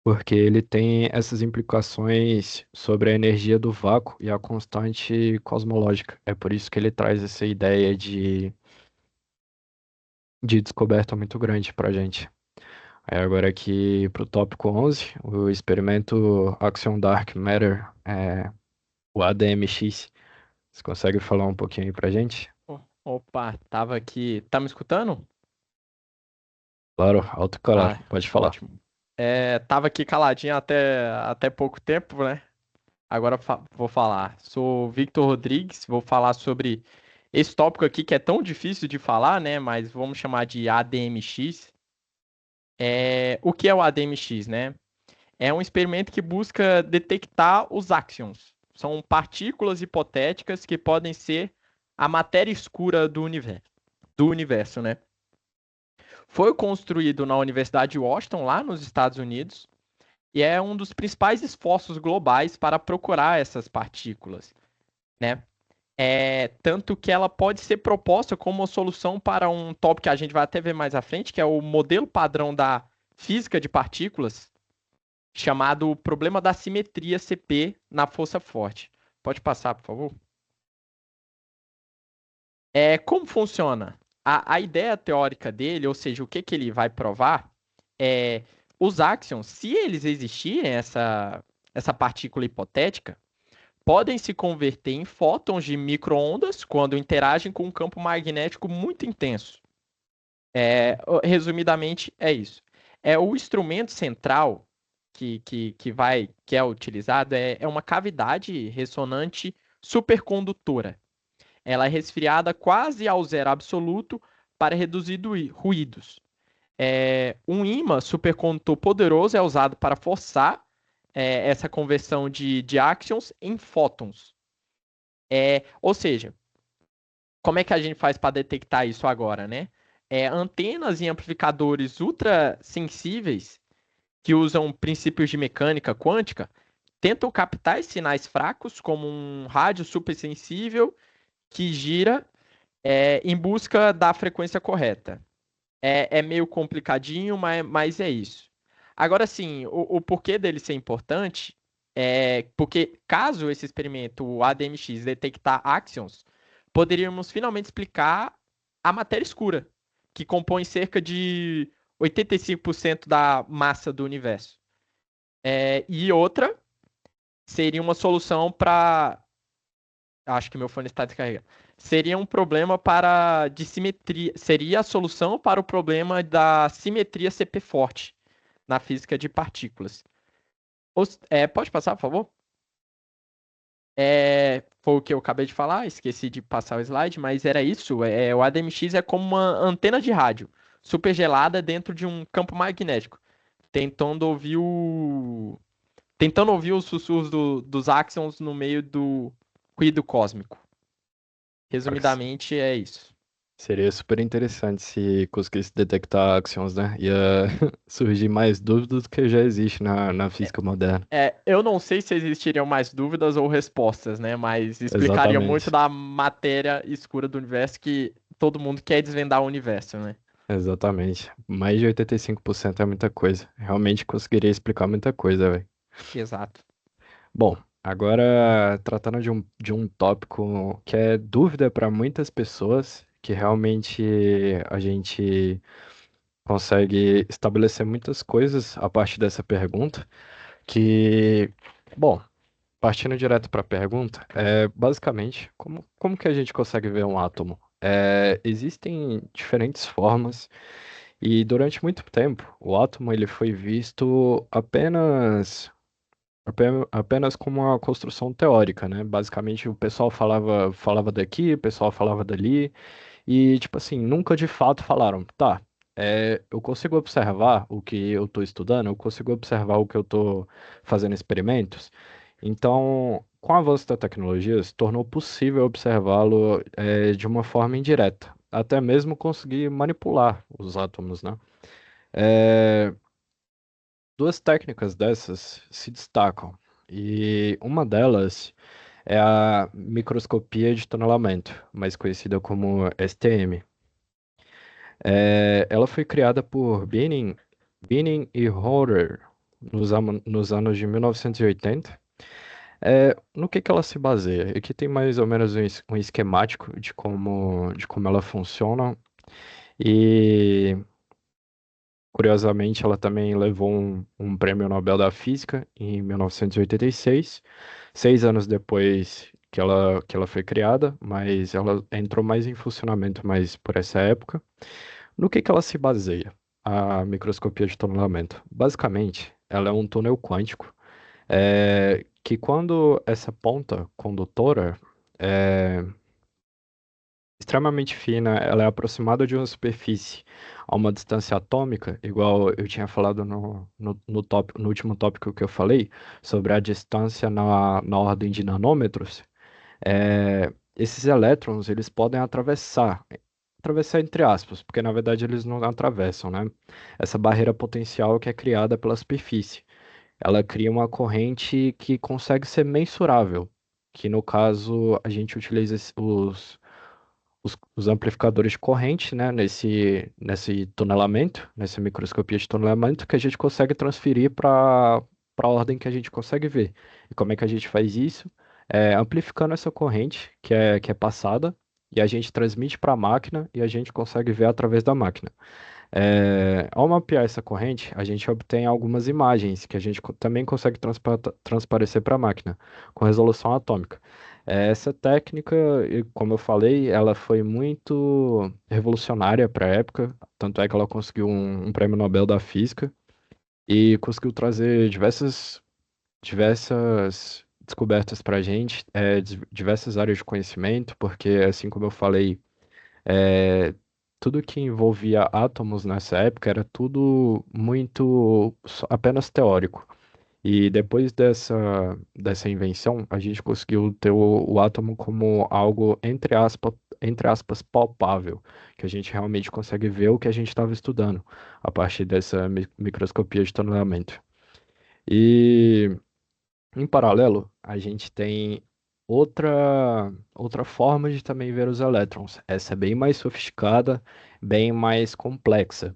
porque ele tem essas implicações sobre a energia do vácuo e a constante cosmológica. É por isso que ele traz essa ideia de descoberta muito grande para a gente. Aí agora aqui para o tópico 11, o experimento Axion Dark Matter, o ADMX. Você consegue falar um pouquinho aí para a gente? Opa, tava aqui. Tá me escutando? Claro, alto e claro, Ah, pode falar. ótimo. Tava aqui caladinho até pouco tempo, né? Agora vou falar. Sou Victor Rodrigues, vou falar sobre esse tópico aqui que é tão difícil de falar, né? Mas vamos chamar de ADMX. O que é o ADMX, né? É um experimento que busca detectar os axions. São partículas hipotéticas que podem ser a matéria escura do universo, né? Foi construído na Universidade de Washington, lá nos Estados Unidos, e é um dos principais esforços globais para procurar essas partículas, né? Tanto que ela pode ser proposta como uma solução para um tópico que a gente vai até ver mais à frente, que é o modelo padrão da física de partículas, chamado problema da simetria CP na força forte. Pode passar, por favor? Como funciona? A ideia teórica dele, ou seja, o que ele vai provar, é os axions, se eles existirem, essa partícula hipotética, podem se converter em fótons de microondas quando interagem com um campo magnético muito intenso. Resumidamente, é isso. O instrumento central que é utilizado é uma cavidade ressonante supercondutora. Ela é resfriada quase ao zero absoluto para reduzir ruídos. Um ímã supercondutor poderoso é usado para forçar essa conversão de áxions em fótons. Ou seja, como é que a gente faz para detectar isso agora, né? Antenas e amplificadores ultra sensíveis que usam princípios de mecânica quântica tentam captar esses sinais fracos como um rádio supersensível que gira em busca da frequência correta. É meio complicadinho, mas é isso. Agora sim, o porquê dele ser importante é porque caso esse experimento, o ADMX, detectar áxions, poderíamos finalmente explicar a matéria escura, que compõe cerca de 85% da massa do universo. E outra seria uma solução para. Acho que meu fone está descarregado. Seria um problema de simetria. Seria a solução para o problema da simetria CP forte na física de partículas. Pode passar, por favor? Foi o que eu acabei de falar, esqueci de passar o slide, mas era isso. O ADMX é como uma antena de rádio, super gelada dentro de um campo magnético, tentando ouvir os sussurros dos áxions no meio do ruído cósmico. Claro que Resumidamente, é isso. seria super interessante se conseguisse detectar áxions, né? Ia surgir mais dúvidas do que já existe na física moderna. Eu não sei se existiriam mais dúvidas ou respostas, né? Mas explicaria muito Exatamente. da matéria escura do universo que todo mundo quer desvendar o universo, né? Exatamente. Mais de 85% é muita coisa. Realmente conseguiria explicar muita coisa, velho. Exato. Bom, agora tratando de um tópico que é dúvida para muitas pessoas, que realmente a gente consegue estabelecer muitas coisas a partir dessa pergunta, que, bom, partindo direto para a pergunta, basicamente, como que a gente consegue ver um átomo? Existem diferentes formas e durante muito tempo o átomo ele foi visto apenas como uma construção teórica, né? Basicamente o pessoal falava daqui, o pessoal falava dali e tipo assim, nunca de fato falaram, tá, eu consigo observar o que eu estou estudando, eu consigo observar o que eu estou fazendo experimentos. Então, com o avanço da tecnologia, se tornou possível observá-lo de uma forma indireta, até mesmo conseguir manipular os átomos, né? É, duas técnicas dessas se destacam, e uma delas é a microscopia de tunelamento, mais conhecida como STM. Ela foi criada por Binning e Horner nos anos de 1980. No que ela se baseia? Aqui tem mais ou menos um esquemático de como ela funciona e, curiosamente, ela também levou um prêmio Nobel da Física em 1986, 6 anos depois que ela foi criada, mas ela entrou mais em funcionamento mais por essa época. No que ela se baseia? A microscopia de tunelamento. Basicamente, ela é um túnel quântico que quando essa ponta condutora é extremamente fina, ela é aproximada de uma superfície a uma distância atômica, igual eu tinha falado no último tópico que eu falei, sobre a distância na ordem de nanômetros. Esses elétrons, eles podem atravessar entre aspas, porque na verdade eles não atravessam, né? Essa barreira potencial que é criada pela superfície. Ela cria uma corrente que consegue ser mensurável, que no caso a gente utiliza os amplificadores de corrente, né, nesse tunelamento, nessa microscopia de tunelamento, que a gente consegue transferir para a ordem que a gente consegue ver. E como é que a gente faz isso? Amplificando essa corrente que é passada, e a gente transmite para a máquina e a gente consegue ver através da máquina. Ao mapear essa corrente, a gente obtém algumas imagens que a gente também consegue transparecer para a máquina, com resolução atômica. Essa técnica, como eu falei, ela foi muito revolucionária para a época, tanto é que ela conseguiu um prêmio Nobel da Física e conseguiu trazer diversas descobertas para a gente, diversas áreas de conhecimento, porque, assim como eu falei, tudo que envolvia átomos nessa época era tudo muito apenas teórico. E depois dessa invenção, a gente conseguiu ter o átomo como algo, entre aspas, palpável, que a gente realmente consegue ver o que a gente estava estudando a partir dessa microscopia de tonelamento. E, em paralelo, a gente tem outra forma de também ver os elétrons. Essa é bem mais sofisticada, bem mais complexa,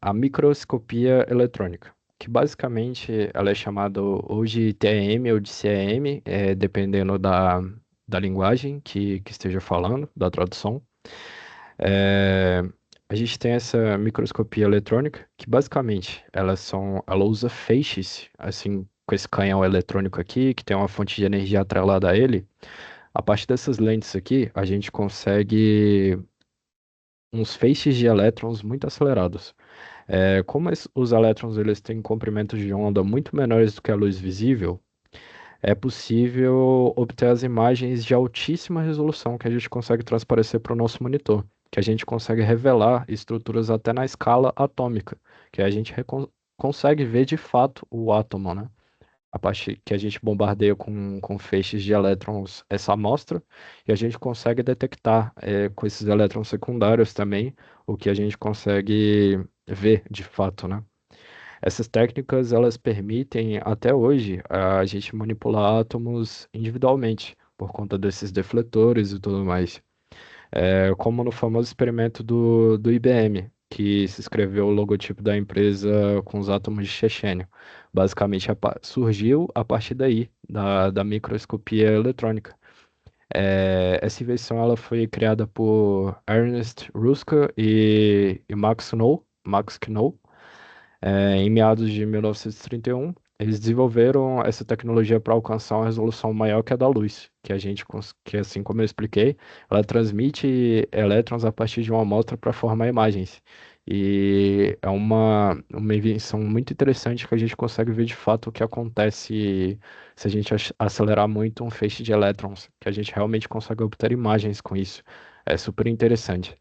a microscopia eletrônica, que basicamente ela é chamada ou de TEM ou de CEM, dependendo da linguagem que esteja falando, da tradução. É, a gente tem essa microscopia eletrônica, que basicamente ela usa feixes, assim, com esse canhão eletrônico aqui, que tem uma fonte de energia atrelada a ele. A partir dessas lentes aqui, a gente consegue uns feixes de elétrons muito acelerados. Como os elétrons eles têm comprimentos de onda muito menores do que a luz visível, é possível obter as imagens de altíssima resolução que a gente consegue transparecer para o nosso monitor, que a gente consegue revelar estruturas até na escala atômica, que a gente consegue ver de fato o átomo, né? A partir que a gente bombardeia com feixes de elétrons essa amostra, e a gente consegue detectar com esses elétrons secundários também o que a gente consegue ver de fato, né? Essas técnicas, elas permitem, até hoje, a gente manipular átomos individualmente, por conta desses defletores e tudo mais. Como no famoso experimento do IBM, que se escreveu o logotipo da empresa com os átomos de chechênio. Basicamente, surgiu a partir daí, da microscopia eletrônica. Essa invenção ela foi criada por Ernest Ruska e Max Knoll, em meados de 1931, eles desenvolveram essa tecnologia para alcançar uma resolução maior que a da luz, que assim como eu expliquei, ela transmite elétrons a partir de uma amostra para formar imagens. E é uma invenção muito interessante que a gente consegue ver de fato o que acontece se a gente acelerar muito um feixe de elétrons, que a gente realmente consegue obter imagens com isso. É super interessante.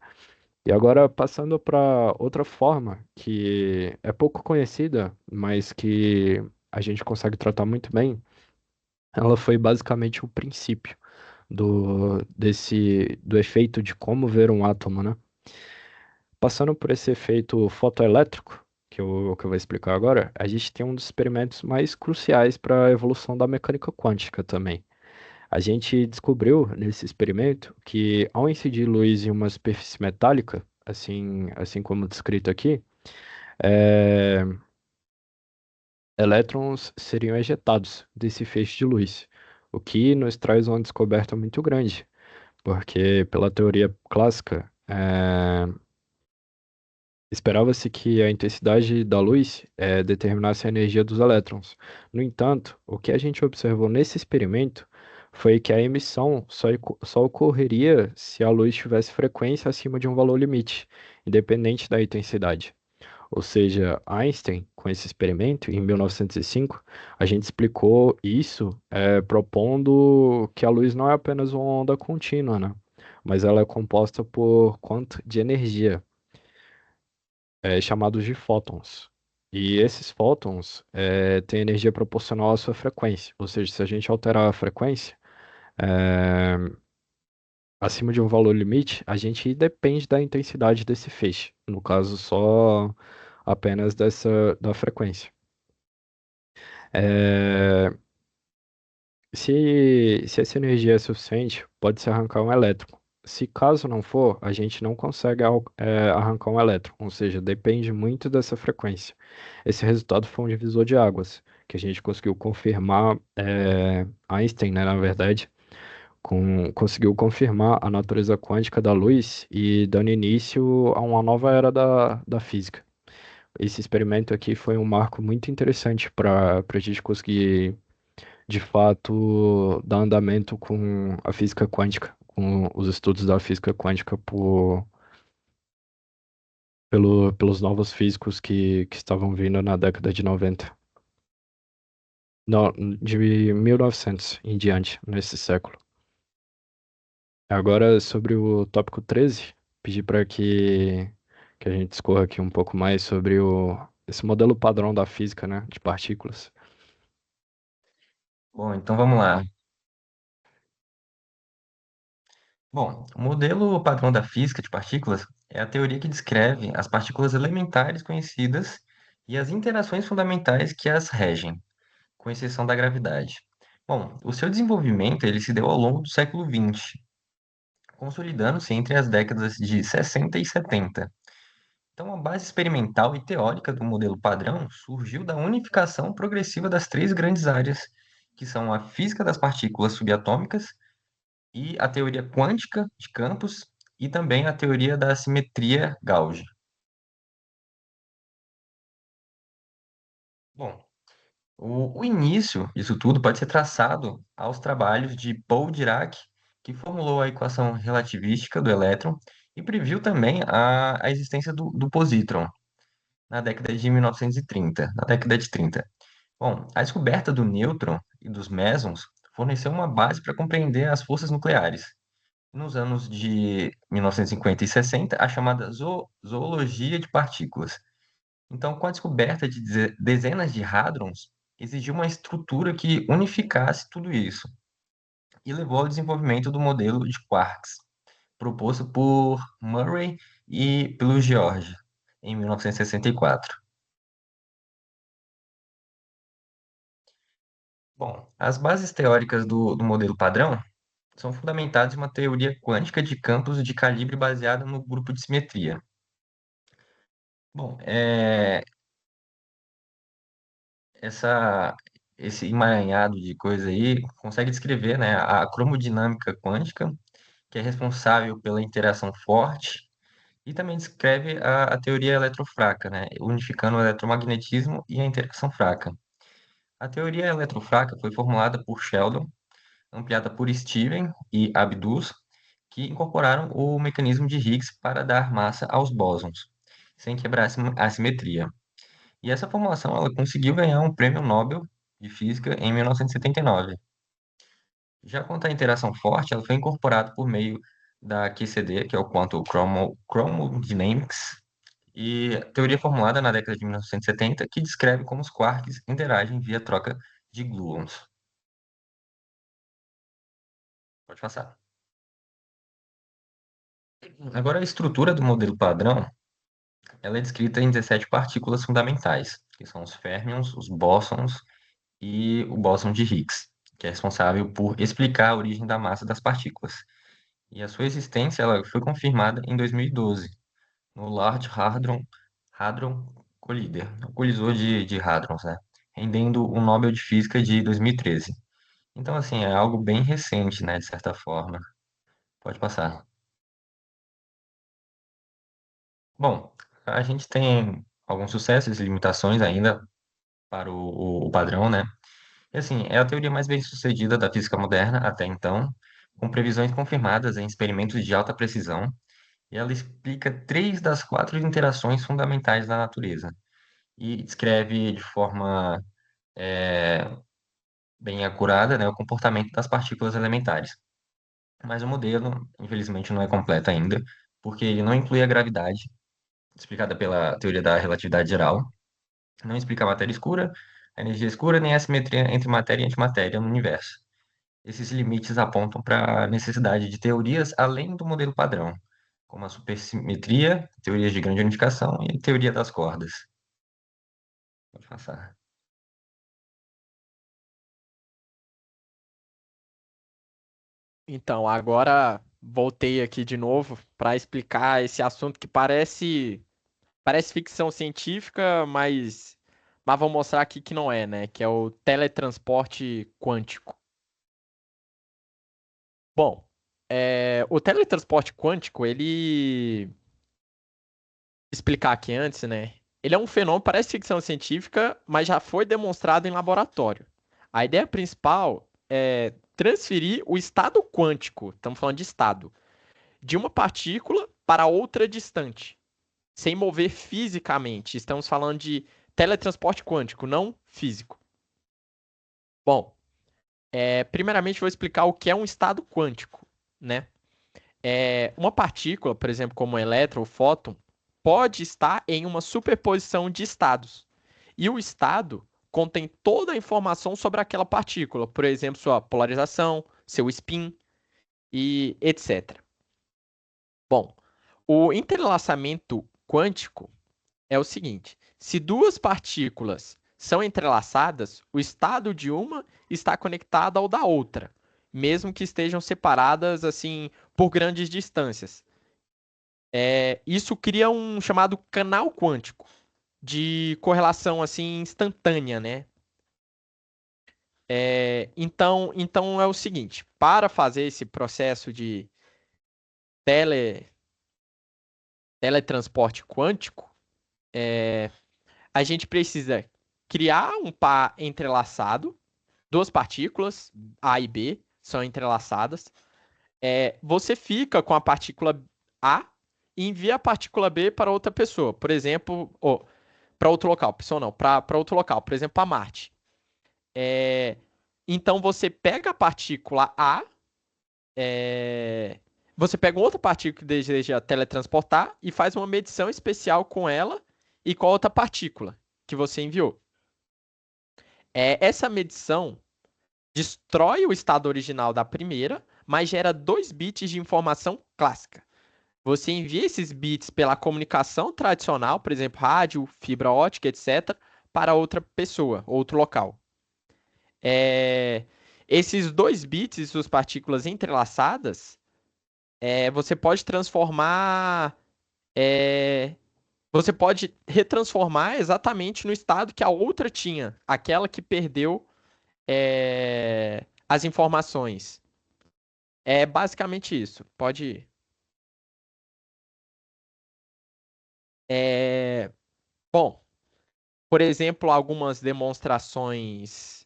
E agora, passando para outra forma que é pouco conhecida, mas que a gente consegue tratar muito bem, ela foi basicamente o princípio do efeito de como ver um átomo, né? Passando por esse efeito fotoelétrico, que eu vou explicar agora, a gente tem um dos experimentos mais cruciais para a evolução da mecânica quântica também. A gente descobriu nesse experimento que ao incidir luz em uma superfície metálica, assim como descrito aqui, é, elétrons seriam ejetados desse feixe de luz, o que nos traz uma descoberta muito grande, porque pela teoria clássica, esperava-se que a intensidade da luz determinasse a energia dos elétrons. No entanto, o que a gente observou nesse experimento foi que a emissão só ocorreria se a luz tivesse frequência acima de um valor limite, independente da intensidade. Ou seja, Einstein, com esse experimento, em 1905, a gente explicou isso propondo que a luz não é apenas uma onda contínua, né? Mas ela é composta por quanto de energia chamados de fótons. E esses fótons têm energia proporcional à sua frequência. Ou seja, se a gente alterar a frequência é, acima de um valor limite, a gente depende da intensidade desse feixe. No caso, só apenas da frequência. É, se essa energia é suficiente, pode-se arrancar um elétron. Se caso não for, a gente não consegue arrancar um elétron, ou seja, depende muito dessa frequência. Esse resultado foi um divisor de águas, que a gente conseguiu confirmar, Einstein, né, na verdade, conseguiu confirmar a natureza quântica da luz e dando início a uma nova era da física. Esse experimento aqui foi um marco muito interessante para a gente conseguir de fato dar andamento com a física quântica, com os estudos da física quântica pelos novos físicos que estavam vindo na década de 90. Não, de 1900 em diante, nesse século. Agora, sobre o tópico 13, pedir para que a gente discorra aqui um pouco mais sobre esse modelo padrão da física, né, de partículas. Bom, então vamos lá. Bom, o modelo padrão da física de partículas é a teoria que descreve as partículas elementares conhecidas e as interações fundamentais que as regem, com exceção da gravidade. Bom, o seu desenvolvimento ele se deu ao longo do século XX, consolidando-se entre as décadas de 60 e 70. Então, a base experimental e teórica do modelo padrão surgiu da unificação progressiva das três grandes áreas, que são a física das partículas subatômicas e a teoria quântica de campos e também a teoria da simetria Gauge. Bom, o início disso tudo pode ser traçado aos trabalhos de Paul Dirac, que formulou a equação relativística do elétron e previu também a existência do positron na década de 1930, na década de 30. Bom, a descoberta do nêutron e dos mesons forneceu uma base para compreender as forças nucleares. Nos anos de 1950 e 60, a chamada zoologia de partículas. Então, com a descoberta de dezenas de hadrons, exigiu uma estrutura que unificasse tudo isso e levou ao desenvolvimento do modelo de quarks, proposto por Murray e pelo George, em 1964. Bom, as bases teóricas do modelo padrão são fundamentadas em uma teoria quântica de campos de calibre baseada no grupo de simetria. Bom, essa, esse emaranhado de coisa aí consegue descrever, né, a cromodinâmica quântica, que é responsável pela interação forte, e também descreve a teoria eletrofraca, né, unificando o eletromagnetismo e a interação fraca. A teoria eletrofraca foi formulada por Sheldon, ampliada por Steven e Abdus, que incorporaram o mecanismo de Higgs para dar massa aos bósons, sem quebrar a simetria. E essa formulação ela conseguiu ganhar um prêmio Nobel de Física em 1979. Já quanto à interação forte, ela foi incorporada por meio da QCD, que é o Quantum Chromodynamics, e teoria formulada na década de 1970, que descreve como os quarks interagem via troca de gluons. Pode passar. Agora, a estrutura do modelo padrão, ela é descrita em 17 partículas fundamentais, que são os férmions, os bósons e o bóson de Higgs, que é responsável por explicar a origem da massa das partículas. E a sua existência ela foi confirmada em 2012, no Large Hadron Collider, o colisor de hadrons, né? Rendendo o Nobel de Física de 2013. Então, assim, é algo bem recente, né, de certa forma. Pode passar. Bom, a gente tem alguns sucessos e limitações ainda para o padrão, né? E assim, é a teoria mais bem-sucedida da física moderna até então, com previsões confirmadas em experimentos de alta precisão, e ela explica três das quatro interações fundamentais da natureza, e descreve de forma bem acurada, né, o comportamento das partículas elementares. Mas o modelo, infelizmente, não é completo ainda, porque ele não inclui a gravidade, explicada pela teoria da relatividade geral, não explica a matéria escura, a energia escura, nem a simetria entre matéria e antimatéria no universo. Esses limites apontam para a necessidade de teorias além do modelo padrão, como a supersimetria, teorias de grande unificação e teoria das cordas. Pode passar. Então, agora voltei aqui de novo para explicar esse assunto que parece ficção científica, mas vou mostrar aqui que não é, né? Que é o teletransporte quântico. Bom, o teletransporte quântico, ele explicar aqui antes, né? Ele é um fenômeno, parece ficção científica, mas já foi demonstrado em laboratório. A ideia principal é transferir o estado quântico, estamos falando de estado, de uma partícula para outra distante, sem mover fisicamente. Estamos falando de teletransporte quântico, não físico. Bom, primeiramente vou explicar o que é um estado quântico, né? Uma partícula, por exemplo, como um elétron ou fóton, pode estar em uma superposição de estados. E o estado contém toda a informação sobre aquela partícula, por exemplo, sua polarização, seu spin e etc. Bom, o entrelaçamento quântico é o seguinte: se duas partículas são entrelaçadas, o estado de uma está conectado ao da outra, mesmo que estejam separadas assim por grandes distâncias. Isso cria um chamado canal quântico de correlação assim instantânea, né? Então é o seguinte: para fazer esse processo de tele, teletransporte quântico, a gente precisa criar um par entrelaçado, duas partículas, A e B, são entrelaçadas. Você fica com a partícula A e envia a partícula B para outra pessoa. Por exemplo, para outro local, pessoa não, para outro local, por exemplo, para Marte. Então você pega a partícula A, você pega outra partícula que deseja teletransportar e faz uma medição especial com ela e com a outra partícula que você enviou. Essa medição destrói o estado original da primeira, mas gera 2 bits de informação clássica. Você envia esses bits pela comunicação tradicional, por exemplo, rádio, fibra ótica, etc., para outra pessoa, outro local. Esses 2 bits e suas partículas entrelaçadas, você pode transformar. Você pode retransformar exatamente no estado que a outra tinha, aquela que perdeu as informações. É basicamente isso. Pode ir. Bom, por exemplo, algumas demonstrações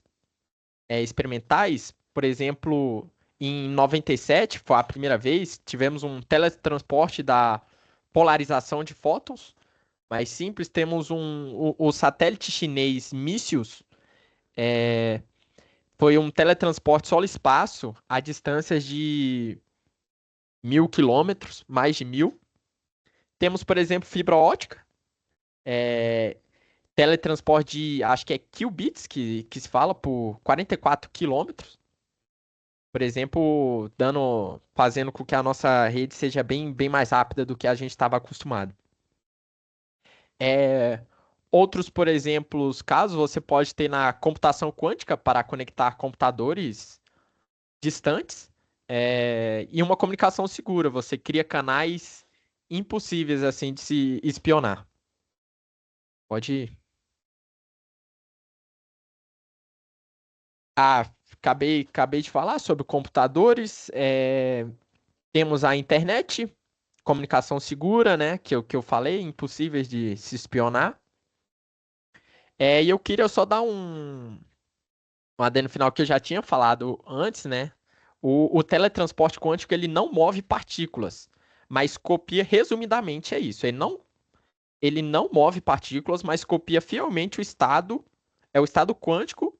experimentais, por exemplo, em 97, foi a primeira vez, tivemos um teletransporte da polarização de fótons. Mais simples, temos o satélite chinês Missius, foi um teletransporte solo-espaço a distâncias de 1.000 quilômetros, mais de 1.000. Temos, por exemplo, fibra ótica, teletransporte de, acho que é qubits, que se fala, por 44 quilômetros. Por exemplo, fazendo com que a nossa rede seja bem, bem mais rápida do que a gente estava acostumado. Outros, por exemplo, os casos você pode ter na computação quântica para conectar computadores distantes, e uma comunicação segura. Você cria canais impossíveis assim de se espionar. Pode ir. Acabei de falar sobre computadores. Temos a internet, comunicação segura, né? Que eu falei, impossíveis de se espionar. E eu queria só dar um adendo final que eu já tinha falado antes, né? O teletransporte quântico ele não move partículas, mas copia resumidamente é isso. Ele não move partículas, mas copia fielmente o estado quântico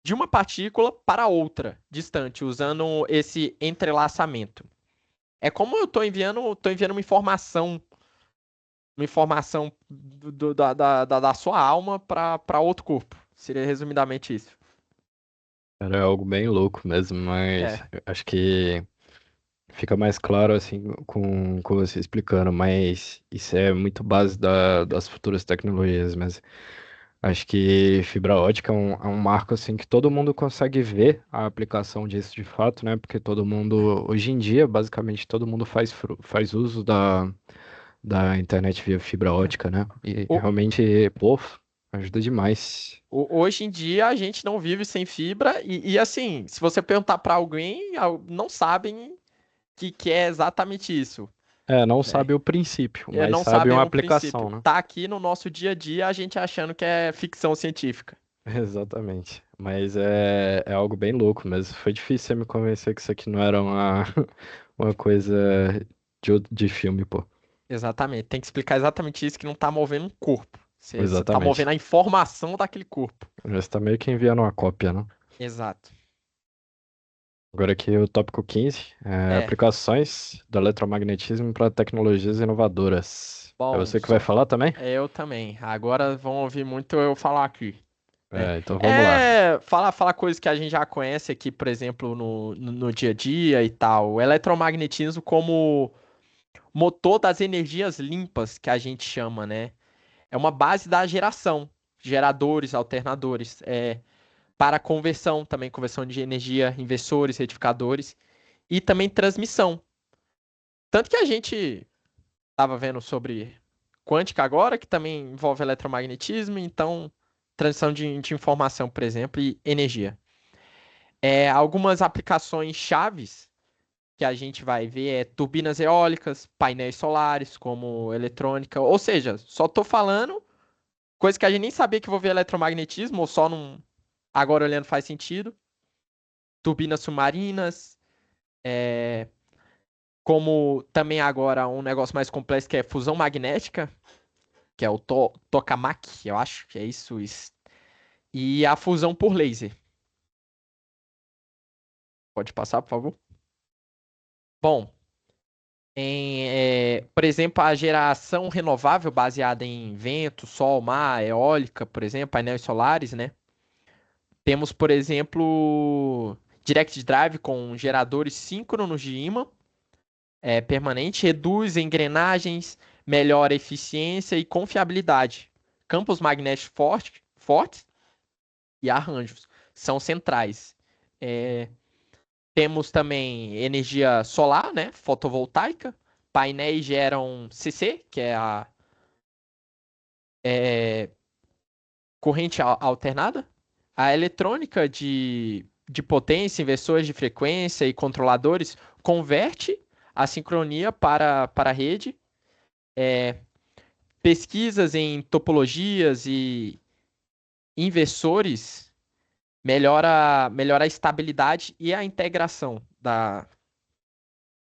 de uma partícula para outra, distante, usando esse entrelaçamento. É como eu estou enviando uma informação da sua alma para outro corpo. Seria resumidamente isso. Era algo bem louco mesmo, mas eu acho que fica mais claro assim com você explicando, mas isso é muito base das futuras tecnologias, mas acho que fibra ótica é um marco assim que todo mundo consegue ver a aplicação disso de fato, né? Porque todo mundo, hoje em dia, basicamente todo mundo faz uso da internet via fibra ótica, né? E O- realmente, pô, ajuda demais. Hoje em dia a gente não vive sem fibra e assim, se você perguntar para alguém, não sabem que é exatamente isso, Não né? sabe o princípio, mas Não sabe uma sabem o princípio. aplicação, né? Tá aqui no nosso dia a dia a gente achando que é ficção científica. Exatamente. Mas é algo bem louco mesmo. Foi difícil você me convencer que isso aqui não era uma coisa de filme, pô. Exatamente. Tem que explicar exatamente isso que não tá movendo um corpo. Você tá Exatamente. movendo a informação daquele corpo. Você tá meio que enviando uma cópia, né? Exato. Agora aqui o tópico 15, É, aplicações do eletromagnetismo para tecnologias inovadoras. É bom, você que vai falar também? eu também. Agora vão ouvir muito eu falar aqui, né? Então vamos lá. Falar coisas que a gente já conhece aqui, por exemplo, no dia a dia e tal. O eletromagnetismo como motor das energias limpas, que a gente chama, né? É uma base da geração, geradores, alternadores, para conversão, também conversão de energia, inversores, retificadores e também transmissão. Tanto que a gente estava vendo sobre quântica agora, que também envolve eletromagnetismo, então transmissão de informação, por exemplo, e energia. Algumas aplicações chaves que a gente vai ver turbinas eólicas, painéis solares, como eletrônica, ou seja, só estou falando coisa que a gente nem sabia que envolvia eletromagnetismo, ou só não. Agora olhando faz sentido. Turbinas submarinas, como também agora um negócio mais complexo que é fusão magnética, que é o tokamak, eu acho que é isso. E a fusão por laser. Pode passar, por favor? Bom, por exemplo, a geração renovável baseada em vento, sol, mar, eólica, por exemplo, painéis solares, né? Temos, por exemplo, Direct Drive com geradores síncronos de ímã permanente, reduz engrenagens, melhora a eficiência e confiabilidade. Campos magnéticos fortes e arranjos são centrais. É, Temos também energia solar, né, fotovoltaica. Painéis geram CC, que é a corrente alternada. A eletrônica de potência, inversores de frequência e controladores converte a sincronia para a rede. Pesquisas em topologias e inversores melhora a estabilidade e a integração da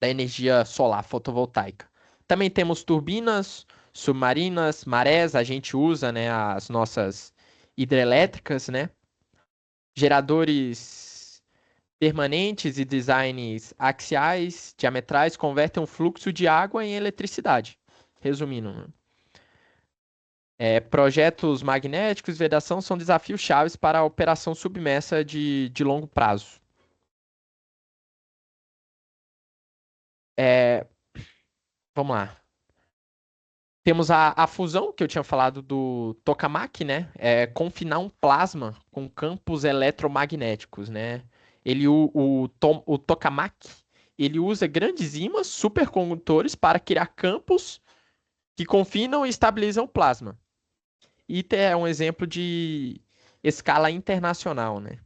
energia solar fotovoltaica. Também temos turbinas submarinas, marés, a gente usa, né, as nossas hidrelétricas, né? Geradores permanentes e designs axiais, diametrais, convertem um fluxo de água em eletricidade. Resumindo, né? Projetos magnéticos e vedação são desafios chaves para a operação submersa de longo prazo. É, Vamos lá. Temos a fusão, que eu tinha falado do tokamak, né? Confinar um plasma com campos eletromagnéticos, né? O tokamak, ele usa grandes ímãs supercondutores para criar campos que confinam e estabilizam o plasma. ITER é um exemplo de escala internacional, né?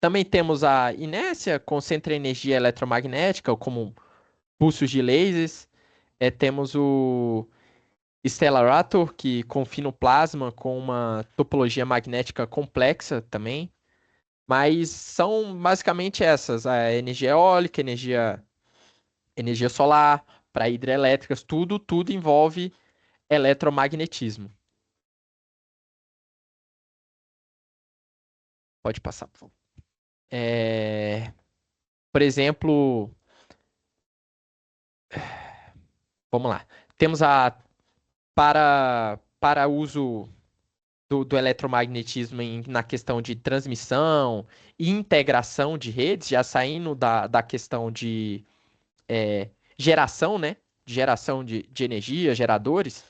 Também temos a inércia, concentra energia eletromagnética, como pulsos de lasers. Temos o Stellarator, que confina o plasma com uma topologia magnética complexa também. Mas são basicamente essas: a energia eólica, energia solar, para hidrelétricas, tudo envolve eletromagnetismo. Pode passar, por favor. Por exemplo, vamos lá. Temos para uso do eletromagnetismo na questão de transmissão e integração de redes, já saindo da questão de geração, né? De geração de energia, geradores.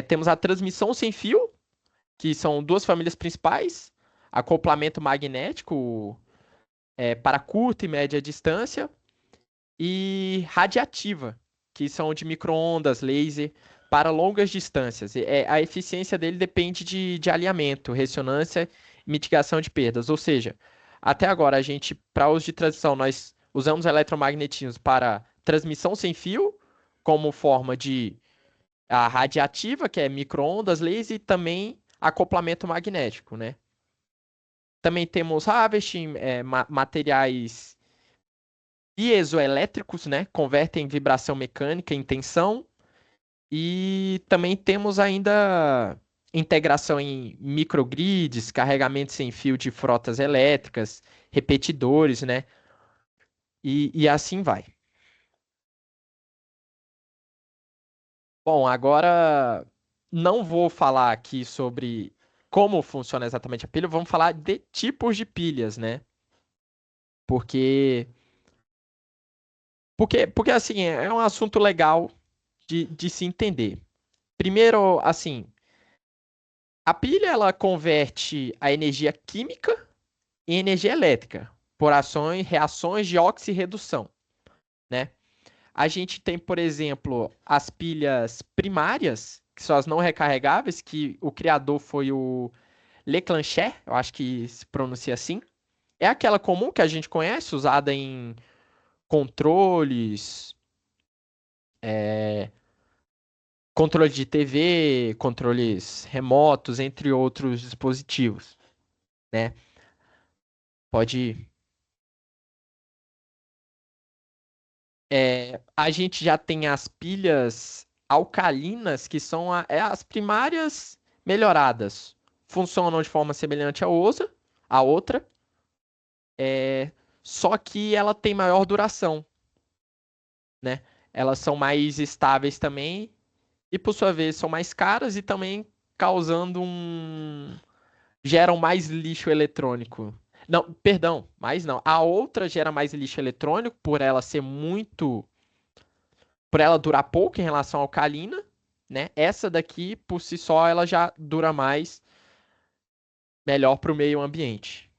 Temos a transmissão sem fio, que são duas famílias principais: acoplamento magnético para curta e média distância, e radiativa, que são de micro-ondas, laser, para longas distâncias. A eficiência dele depende de alinhamento, ressonância e mitigação de perdas. Ou seja, até agora, para uso de transmissão, nós usamos eletromagnetismo para transmissão sem fio, como forma de a radiativa, que é micro-ondas, laser, e também acoplamento magnético, né? Também temos harvesting, materiais piezoelétricos, né? Convertem vibração mecânica em tensão. E também temos ainda integração em microgrids, carregamento sem fio de frotas elétricas, repetidores, né? E assim vai. Bom, agora não vou falar aqui sobre como funciona exatamente a pilha, vamos falar de tipos de pilhas, né? Porque, porque assim, é um assunto legal de se entender. Primeiro, assim, a pilha ela converte a energia química em energia elétrica por ações, reações de oxirredução, né? A gente tem, por exemplo, as pilhas primárias, que são as não recarregáveis, que o criador foi o Leclanché, eu acho que se pronuncia assim. É aquela comum que a gente conhece, usada em controles, controle de TV, controles remotos, entre outros dispositivos, né? Pode. A gente já tem as pilhas alcalinas, que são as primárias melhoradas. Funcionam de forma semelhante à outra, é, só que ela tem maior duração, né? Elas são mais estáveis também e, por sua vez, são mais caras e também causando geram mais lixo eletrônico. Não, perdão, mais não. A outra gera mais lixo eletrônico por ela ser muito por ela durar pouco em relação à alcalina, né? Essa daqui, por si só, ela já dura mais, melhor para o meio ambiente.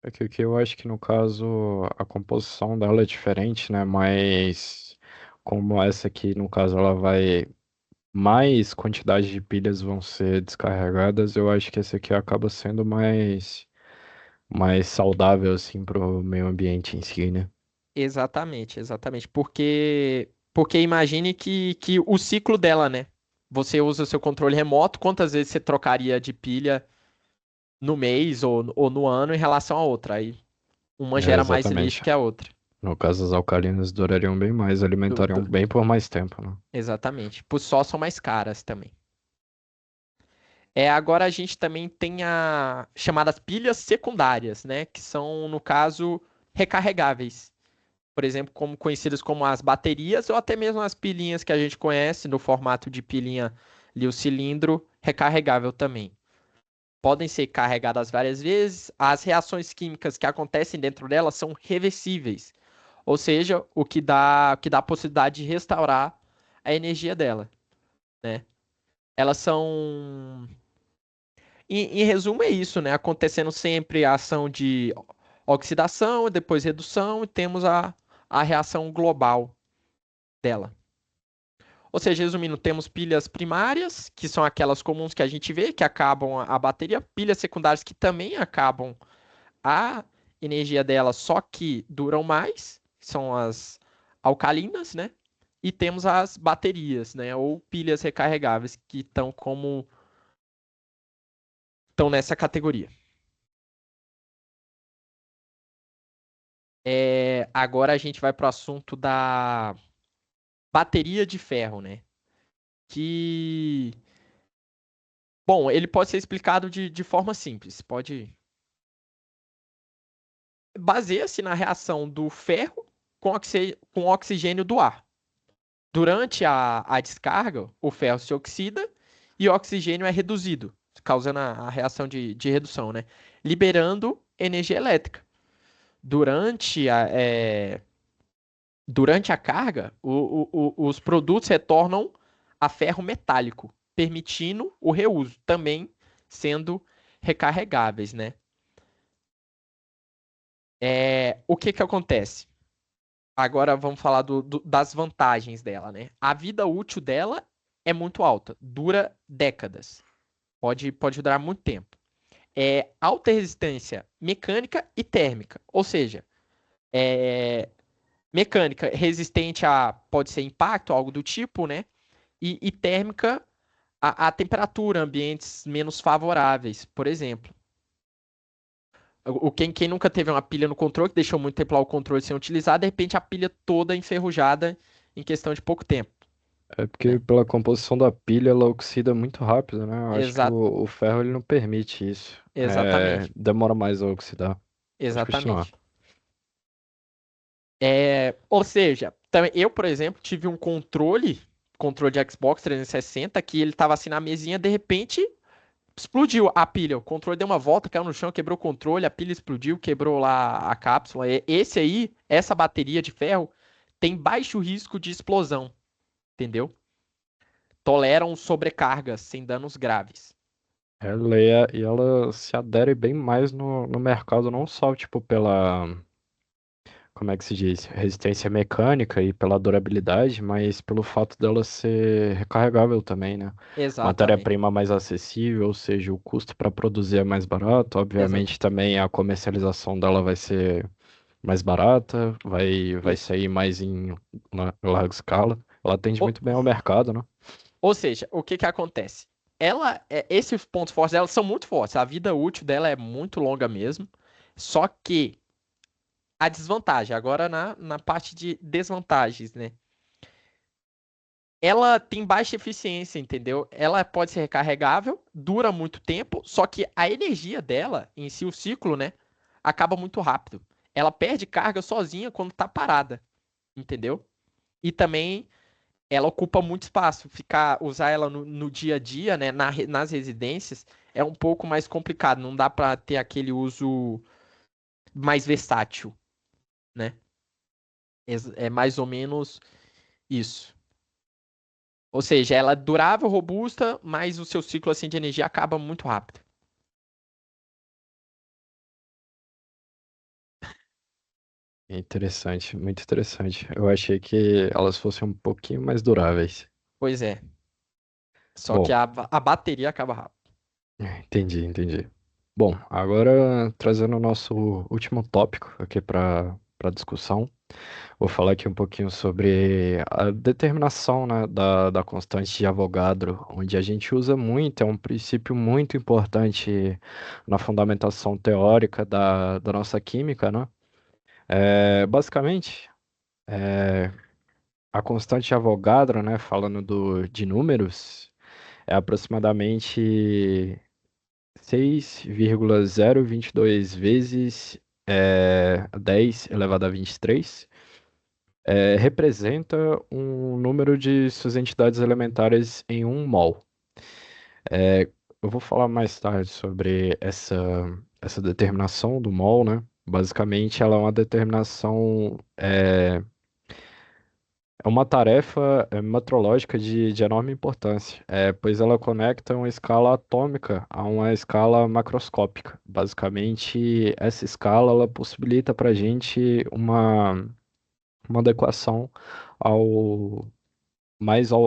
É que eu acho que no caso a composição dela é diferente, né? Mas como essa aqui, no caso, ela vai. Mais quantidade de pilhas vão ser descarregadas, eu acho que essa aqui acaba sendo mais saudável, assim, pro meio ambiente em si, né? Exatamente, exatamente. Porque imagine que o ciclo dela, né? Você usa o seu controle remoto, quantas vezes você trocaria de pilha no mês ou no ano em relação à outra? Aí uma É, gera mais lixo exatamente. que a outra. No caso, as alcalinas durariam bem mais, Du- alimentariam du- bem por mais tempo, né? Exatamente. Por só são mais caras também. Agora a gente também tem as chamadas pilhas secundárias, né? Que são, no caso, recarregáveis. Por exemplo, como conhecidas como as baterias ou até mesmo as pilinhas que a gente conhece no formato de pilinha ali, o cilindro recarregável também. Podem ser carregadas várias vezes. As reações químicas que acontecem dentro delas são reversíveis. Ou seja, o que dá a possibilidade de restaurar a energia dela, né? Elas são em resumo, é isso, né? Acontecendo sempre a ação de oxidação, depois redução, e temos a reação global dela. Ou seja, resumindo, temos pilhas primárias, que são aquelas comuns que a gente vê, que acabam a bateria, pilhas secundárias que também acabam a energia dela, só que duram mais, que são as alcalinas, né? E temos as baterias, né? Ou pilhas recarregáveis, que estão nessa categoria. Agora a gente vai para o assunto da bateria de ferro, né? Que, bom, ele pode ser explicado de forma simples. Baseia-se na reação do ferro com o oxigênio do ar. Durante a descarga, o ferro se oxida e o oxigênio é reduzido, causando a reação de redução, né? Liberando energia elétrica. Durante durante a carga, os produtos retornam a ferro metálico, permitindo o reuso, também sendo recarregáveis, né? O que que acontece? Agora vamos falar das vantagens dela, né? A vida útil dela é muito alta, dura décadas, pode durar muito tempo. Alta resistência mecânica e térmica, ou seja, é, mecânica resistente pode ser impacto, algo do tipo, né? E térmica a temperatura, ambientes menos favoráveis, por exemplo. Quem nunca teve uma pilha no controle, que deixou muito tempo lá o controle sem utilizar, de repente a pilha toda enferrujada em questão de pouco tempo, É porque né? pela composição da pilha ela oxida muito rápido, né? Eu acho que Exa o ferro ele não permite isso. É, exatamente. demora mais a oxidar. Pode continuar. Exatamente. Ou seja, eu, por exemplo, tive um controle de Xbox 360, que ele tava assim na mesinha, de repente explodiu a pilha. O controle deu uma volta, caiu no chão, quebrou o controle, a pilha explodiu, quebrou lá a cápsula. Esse aí, essa bateria de ferro, tem baixo risco de explosão, entendeu? Toleram sobrecargas sem danos graves. E ela se adere bem mais no mercado, não só, tipo, pela, como é que se diz, resistência mecânica e pela durabilidade, mas pelo fato dela ser recarregável também, né? Exatamente. Matéria-prima mais acessível, ou seja, o custo para produzir é mais barato. Exato. Obviamente, também a comercialização dela vai ser mais barata, vai Isso. sair mais em larga escala. Ela atende Ou, muito bem ao mercado, né? ou seja, o que que acontece? Esses pontos fortes dela são muito fortes. A vida útil dela é muito longa mesmo. Só que a desvantagem, agora na parte de desvantagens, né? Ela tem baixa eficiência, entendeu? Ela pode ser recarregável, dura muito tempo, só que a energia dela, em si, o ciclo, né? Acaba muito rápido. Ela perde carga sozinha quando tá parada, entendeu? E também ela ocupa muito espaço. Usar ela no dia a dia, né? Nas residências, é um pouco mais complicado. Não dá pra ter aquele uso mais versátil, né? É mais ou menos isso. Ou seja, ela é durável, robusta, mas o seu ciclo assim de energia acaba muito rápido. Interessante, muito interessante. Eu achei que elas fossem um pouquinho mais duráveis. Pois é. Só que Bom, a bateria acaba rápido. entendi. Bom, agora trazendo o nosso último tópico aqui para discussão, vou falar aqui um pouquinho sobre a determinação, né, da constante de Avogadro, onde a gente usa muito, é um princípio muito importante na fundamentação teórica da nossa química, né? Basicamente, a constante de Avogadro, né, falando de números, é aproximadamente 6,022 vezes 10 elevado a 23. Representa um número de suas entidades elementares em um mol. É, eu vou falar mais tarde sobre essa determinação do mol, né? Basicamente, ela é uma determinação, é uma tarefa metrológica de enorme importância, pois ela conecta uma escala atômica a uma escala macroscópica. Basicamente, essa escala ela possibilita para a gente uma adequação ao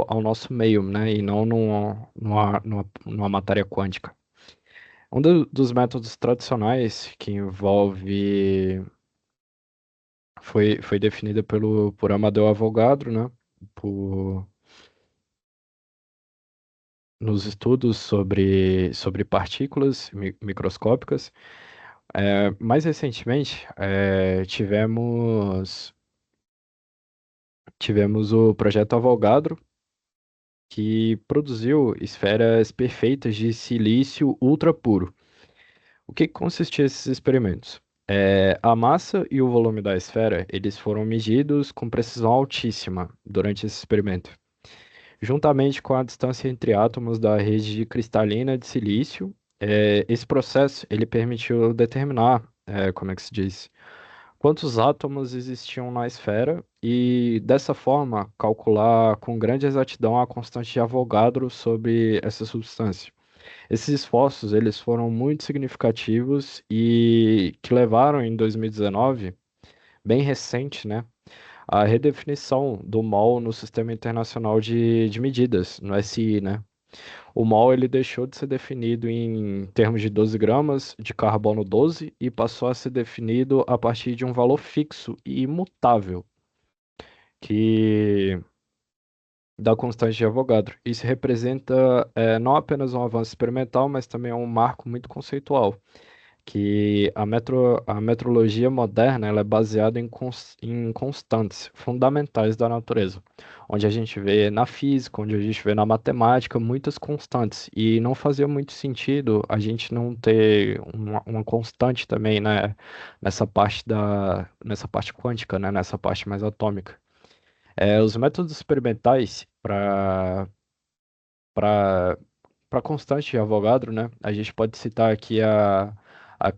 ao nosso meio, né? E não numa matéria quântica. Dos métodos tradicionais que envolve foi definida por Amadeu Avogadro, né? Por, nos estudos sobre partículas microscópicas. Mais recentemente, tivemos o projeto Avogadro, que produziu esferas perfeitas de silício ultra puro. O que consistia esses experimentos? A massa e o volume da esfera, eles foram medidos com precisão altíssima durante esse experimento, juntamente com a distância entre átomos da rede cristalina de silício. Esse processo, ele permitiu determinar, como é que se diz, quantos átomos existiam na esfera e, dessa forma, calcular com grande exatidão a constante de Avogadro sobre essa substância. Esses esforços, eles foram muito significativos e que levaram em 2019, bem recente, né, a redefinição do mol no Sistema Internacional de Medidas, no SI, né? O mol ele deixou de ser definido em termos de 12 gramas de carbono 12 e passou a ser definido a partir de um valor fixo e imutável, que da constante de Avogadro. Isso representa não apenas um avanço experimental, mas também um marco muito conceitual, que a metrologia moderna ela é baseada em constantes fundamentais da natureza, onde a gente vê na física, onde a gente vê na matemática muitas constantes, e não fazia muito sentido a gente não ter uma constante também, né, nessa parte quântica, né, nessa parte mais atômica. Os métodos experimentais para para constante de Avogadro, né? A gente pode citar aqui a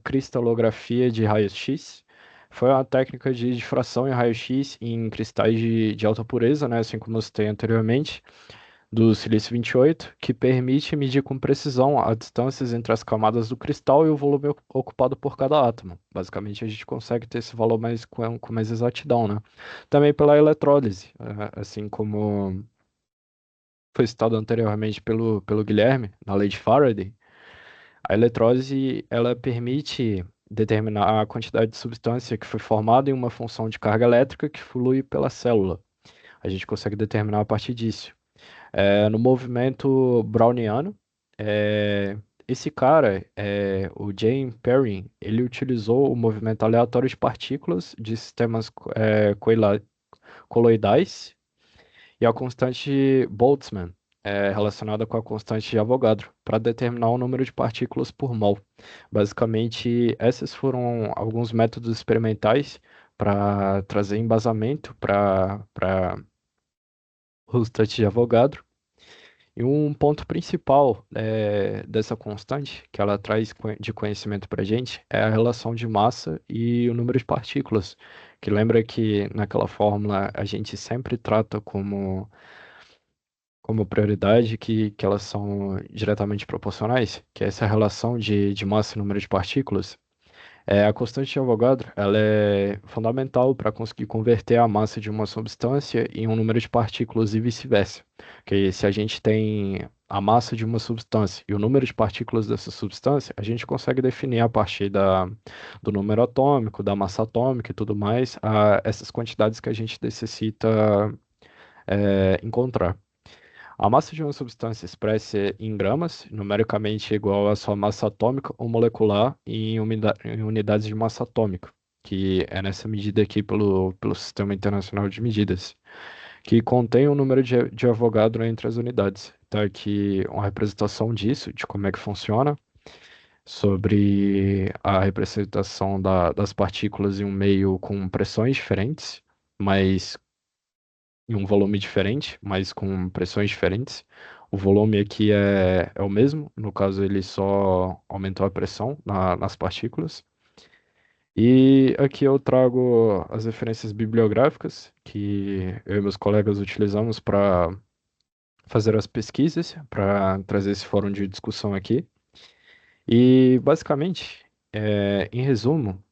cristalografia de raio-x. Foi uma técnica de difração em raio-x em cristais de alta pureza, né? Assim como eu citei anteriormente, do silício 28, que permite medir com precisão as distâncias entre as camadas do cristal e o volume ocupado por cada átomo. Basicamente, a gente consegue ter esse valor com mais exatidão, né? Também pela eletrólise, assim como foi citado anteriormente pelo Guilherme, na lei de Faraday, a eletrólise ela permite determinar a quantidade de substância que foi formada em uma função de carga elétrica que flui pela célula. A gente consegue determinar a partir disso. No movimento browniano, é, esse cara, o James Perrin, ele utilizou o movimento aleatório de partículas de sistemas coloidais e a constante Boltzmann, relacionada com a constante de Avogadro, para determinar o número de partículas por mol. Basicamente, esses foram alguns métodos experimentais para trazer embasamento para o constante de Avogadro. E um ponto principal dessa constante, que ela traz de conhecimento para a gente, é a relação de massa e o número de partículas, que lembra que naquela fórmula a gente sempre trata como prioridade que elas são diretamente proporcionais, que é essa relação de massa e número de partículas. A constante de Avogadro, ela é fundamental para conseguir converter a massa de uma substância em um número de partículas e vice-versa. Que se a gente tem a massa de uma substância e o número de partículas dessa substância, a gente consegue definir a partir do número atômico, da massa atômica e tudo mais, essas quantidades que a gente necessita encontrar. A massa de uma substância expressa em gramas, numericamente igual à sua massa atômica ou molecular em unidades de massa atômica, que é nessa medida aqui pelo Sistema Internacional de Medidas, que contém o número de Avogadro entre as unidades. Então, aqui uma representação disso, de como é que funciona, sobre a representação das partículas em um meio com pressões diferentes, mas em um volume diferente, mas com pressões diferentes. O volume aqui é o mesmo, no caso ele só aumentou a pressão nas partículas. E aqui eu trago as referências bibliográficas que eu e meus colegas utilizamos para fazer as pesquisas, para trazer esse fórum de discussão aqui. E basicamente, em resumo,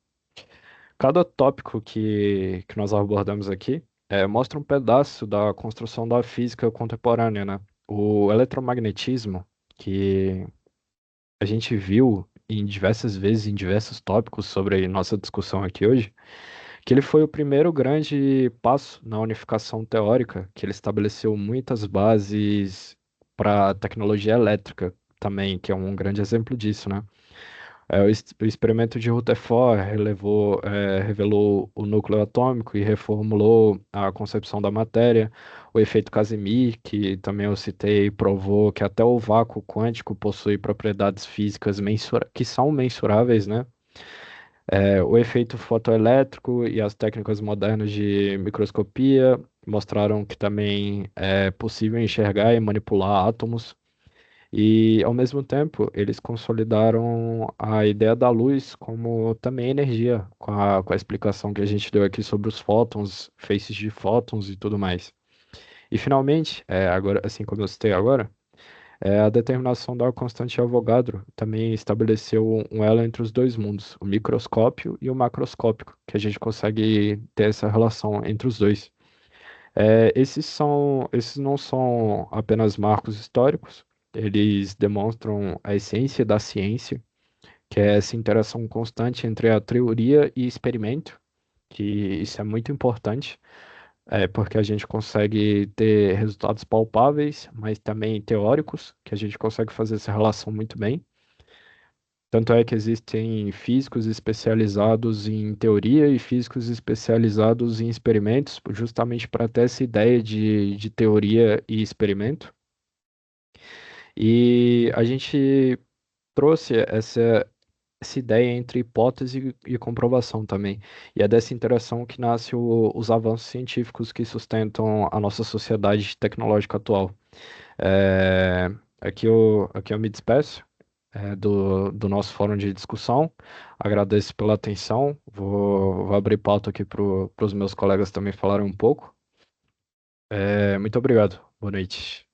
cada tópico que nós abordamos aqui mostra um pedaço da construção da física contemporânea, né? O eletromagnetismo, que a gente viu em diversas vezes, em diversos tópicos sobre a nossa discussão aqui hoje, que ele foi o primeiro grande passo na unificação teórica, que ele estabeleceu muitas bases para a tecnologia elétrica também, que é um grande exemplo disso, né? O experimento de Rutherford revelou o núcleo atômico e reformulou a concepção da matéria. O efeito Casimir, que também eu citei, provou que até o vácuo quântico possui propriedades físicas que são mensuráveis, né? O efeito fotoelétrico e as técnicas modernas de microscopia mostraram que também é possível enxergar e manipular átomos. E, ao mesmo tempo, eles consolidaram a ideia da luz como também energia, com a explicação que a gente deu aqui sobre os fótons, feixes de fótons e tudo mais. E, finalmente, agora, assim como eu citei agora, a determinação da constante de Avogadro também estabeleceu um elo entre os dois mundos, o microscópio e o macroscópico, que a gente consegue ter essa relação entre os dois. Esses não são apenas marcos históricos, eles demonstram a essência da ciência, que é essa interação constante entre a teoria e experimento, que isso é muito importante, porque a gente consegue ter resultados palpáveis, mas também teóricos, que a gente consegue fazer essa relação muito bem. Tanto é que existem físicos especializados em teoria e físicos especializados em experimentos, justamente para ter essa ideia de teoria e experimento. E a gente trouxe essa ideia entre hipótese e comprovação também. E é dessa interação que nasce os avanços científicos que sustentam a nossa sociedade tecnológica atual. É, aqui eu me despeço, do nosso fórum de discussão. Agradeço pela atenção. Vou abrir pauta aqui para os meus colegas também falarem um pouco. Muito obrigado. Boa noite.